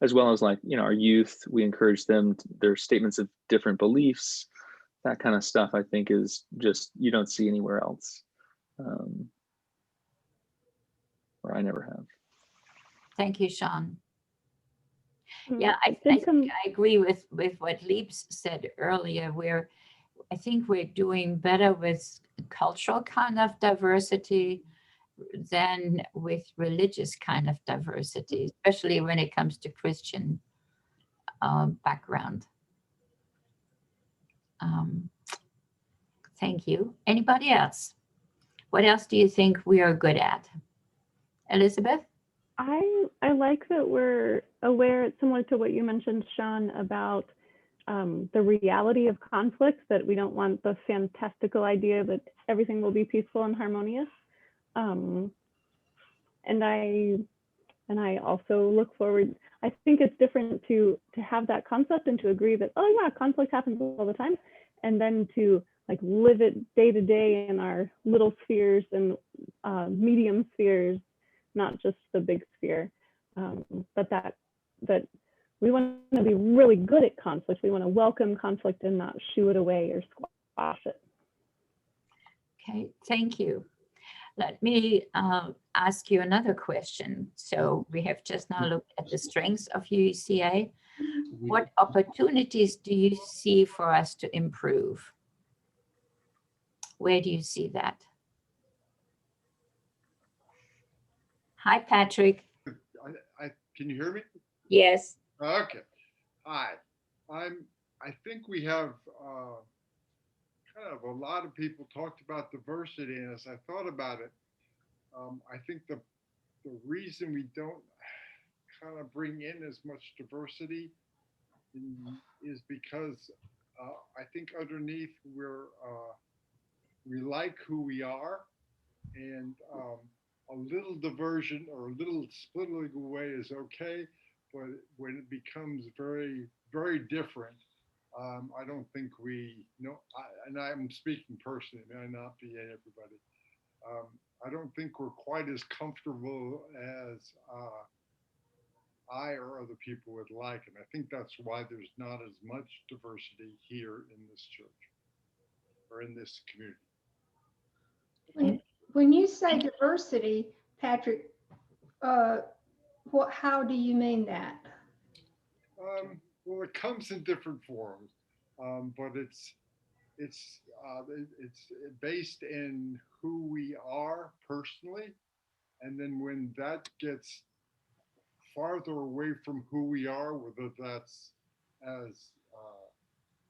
as well as, like, you know, our youth. We encourage them, their statements of different beliefs, that kind of stuff. I think is just, you don't see anywhere else, or I never have. Thank you, Sean. Yeah, I agree with what Leaps said earlier. I think we're doing better with cultural kind of diversity than with religious kind of diversity, especially when it comes to Christian background. Thank you. Anybody else? What else do you think we are good at? Elizabeth? I like that we're aware, similar to what you mentioned, Sean, about the reality of conflict, that we don't want the fantastical idea that everything will be peaceful and harmonious. And I also look forward, I think it's different to have that concept and to agree that, oh yeah, conflict happens all the time, and then to like live it day to day in our little spheres and medium spheres, not just the big sphere. But that we want to be really good at conflict. We want to welcome conflict and not shoo it away or squash it. Okay, thank you. Let me ask you another question. So we have just now looked at the strengths of UUCA. What opportunities do you see for us to improve? Where do you see that? Hi, Patrick. Can you hear me? Yes. Okay. Hi. I think we have kind of a lot of people talked about diversity, and as I thought about it, I think the reason we don't kind of bring in as much diversity is because I think underneath we like who we are, and a little diversion or a little splitting away is okay, but when it becomes very, very different, I don't think and I'm speaking personally, it may not be everybody. I don't think we're quite as comfortable as I or other people would like, and I think that's why there's not as much diversity here in this church or in this community. When you say diversity, Patrick, how do you mean that? Well, it comes in different forms, but it's based in who we are personally, and then when that gets farther away from who we are, whether that's as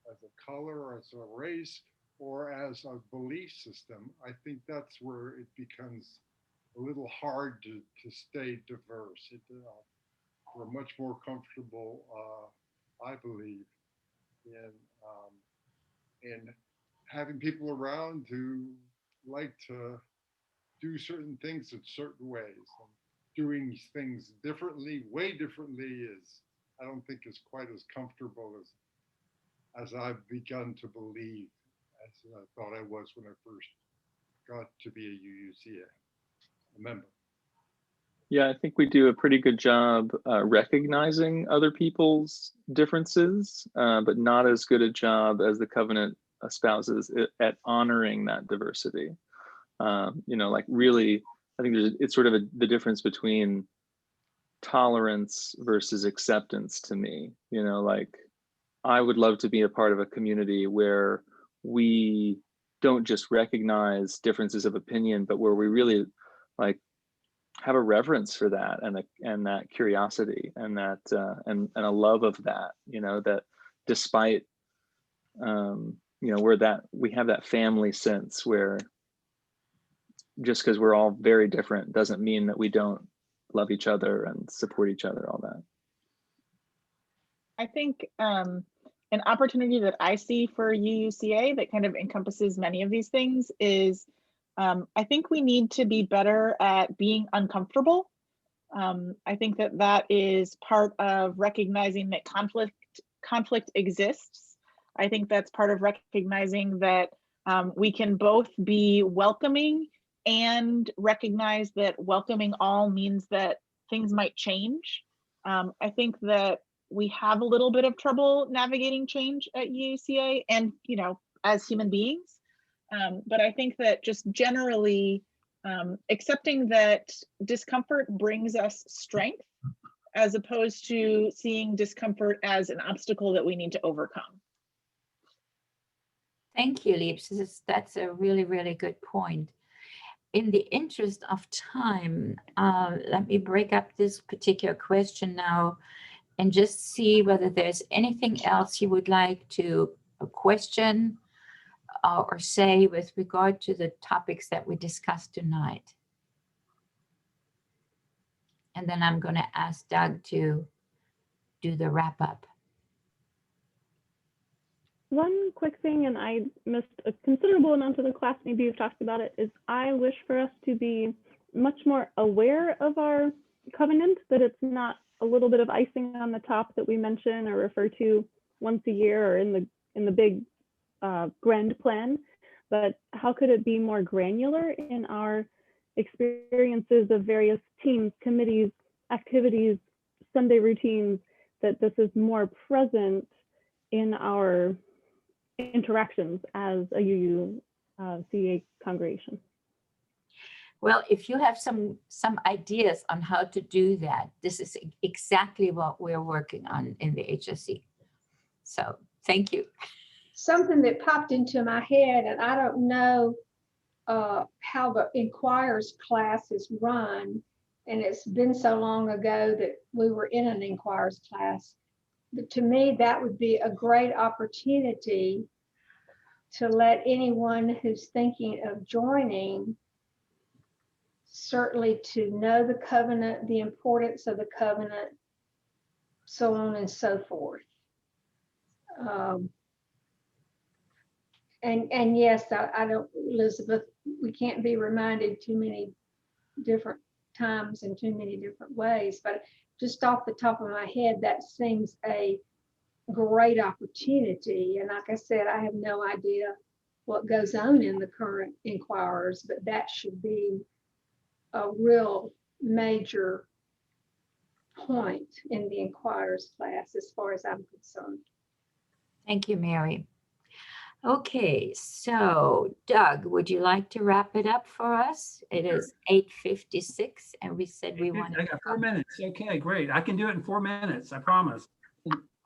a color, as a race, or as a belief system, I think that's where it becomes a little hard to stay diverse. We're much more comfortable, I believe, in having people around who like to do certain things in certain ways. And doing things differently, way differently, I don't think is quite as comfortable as I've begun to believe, as I thought I was when I first got to be a UUCA. a member. Yeah, I think we do a pretty good job recognizing other people's differences, but not as good a job as the covenant espouses at honoring that diversity. You know, like really, I think it's sort of the difference between tolerance versus acceptance to me. You know, like I would love to be a part of a community where we don't just recognize differences of opinion, but where we really like have a reverence for that and that curiosity and that and a love of that, you know, that despite you know, we have that family sense where just because we're all very different doesn't mean that we don't love each other and support each other, all that. I think an opportunity that I see for UUCA that kind of encompasses many of these things is I think we need to be better at being uncomfortable. I think that is part of recognizing that conflict exists. I think that's part of recognizing that we can both be welcoming and recognize that welcoming all means that things might change. I think that we have a little bit of trouble navigating change at UUCA and, you know, as human beings. But I think that just generally accepting that discomfort brings us strength as opposed to seeing discomfort as an obstacle that we need to overcome. Thank you, Leaps. That's a really, really good point. In the interest of time, let me break up this particular question now and just see whether there's anything else you would like to question or say with regard to the topics that we discussed tonight. And then I'm going to ask Doug to do the wrap up. One quick thing, and I missed a considerable amount of the class, maybe you've talked about it, is I wish for us to be much more aware of our covenant, that it's not a little bit of icing on the top that we mention or refer to once a year or in the big grand plan, but how could it be more granular in our experiences of various teams, committees, activities, Sunday routines, that this is more present in our interactions as a UUCA congregation. Well, if you have some ideas on how to do that, this is exactly what we're working on in the HSC. So thank you. Something that popped into my head, and I don't know how the inquirers class is run, and it's been so long ago that we were in an inquirers class. But to me, that would be a great opportunity to let anyone who's thinking of joining, certainly to know the covenant, the importance of the covenant, so on and so forth. And yes, I don't, Elizabeth, we can't be reminded too many different times in too many different ways, but just off the top of my head, that seems a great opportunity. And like I said, I have no idea what goes on in the current inquirers, but that should be a real major point in the inquirers class as far as I'm concerned. Thank you, Mary. Okay, so Doug, would you like to wrap it up for us? It is 8:56 and we said we want to. I got 4 minutes. Okay, great. I can do it in 4 minutes, I promise.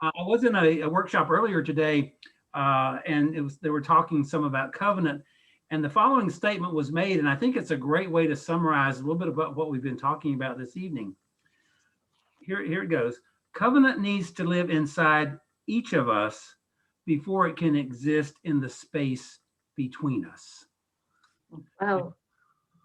I was in a workshop earlier today and they were talking some about covenant, and the following statement was made, and I think it's a great way to summarize a little bit about what we've been talking about this evening. Here it goes. Covenant needs to live inside each of us before it can exist in the space between us. Wow.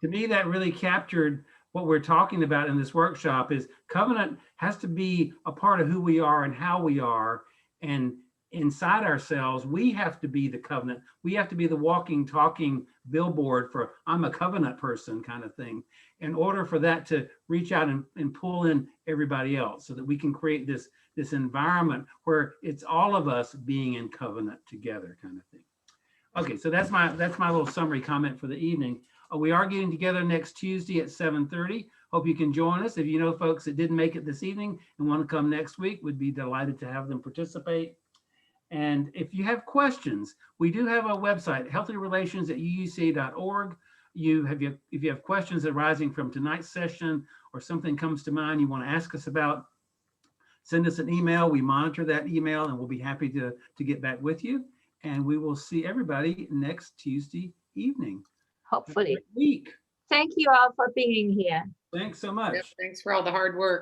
To me, that really captured what we're talking about in this workshop. Is covenant has to be a part of who we are and how we are, and inside ourselves, we have to be the covenant. We have to be the walking, talking billboard for I'm a covenant person kind of thing, in order for that to reach out and pull in everybody else, so that we can create this environment where it's all of us being in covenant together kind of thing. Okay, so that's my little summary comment for the evening. We are getting together next Tuesday at 7:30. Hope you can join us. If you know folks that didn't make it this evening and want to come next week, we'd be delighted to have them participate. And if you have questions, we do have a website, healthyrelations@uuca.org. If you have questions arising from tonight's session or something comes to mind you want to ask us about, send us an email. We monitor that email and we'll be happy to get back with you. And we will see everybody next Tuesday evening. Hopefully. Week. Thank you all for being here. Thanks so much. Yep, thanks for all the hard work.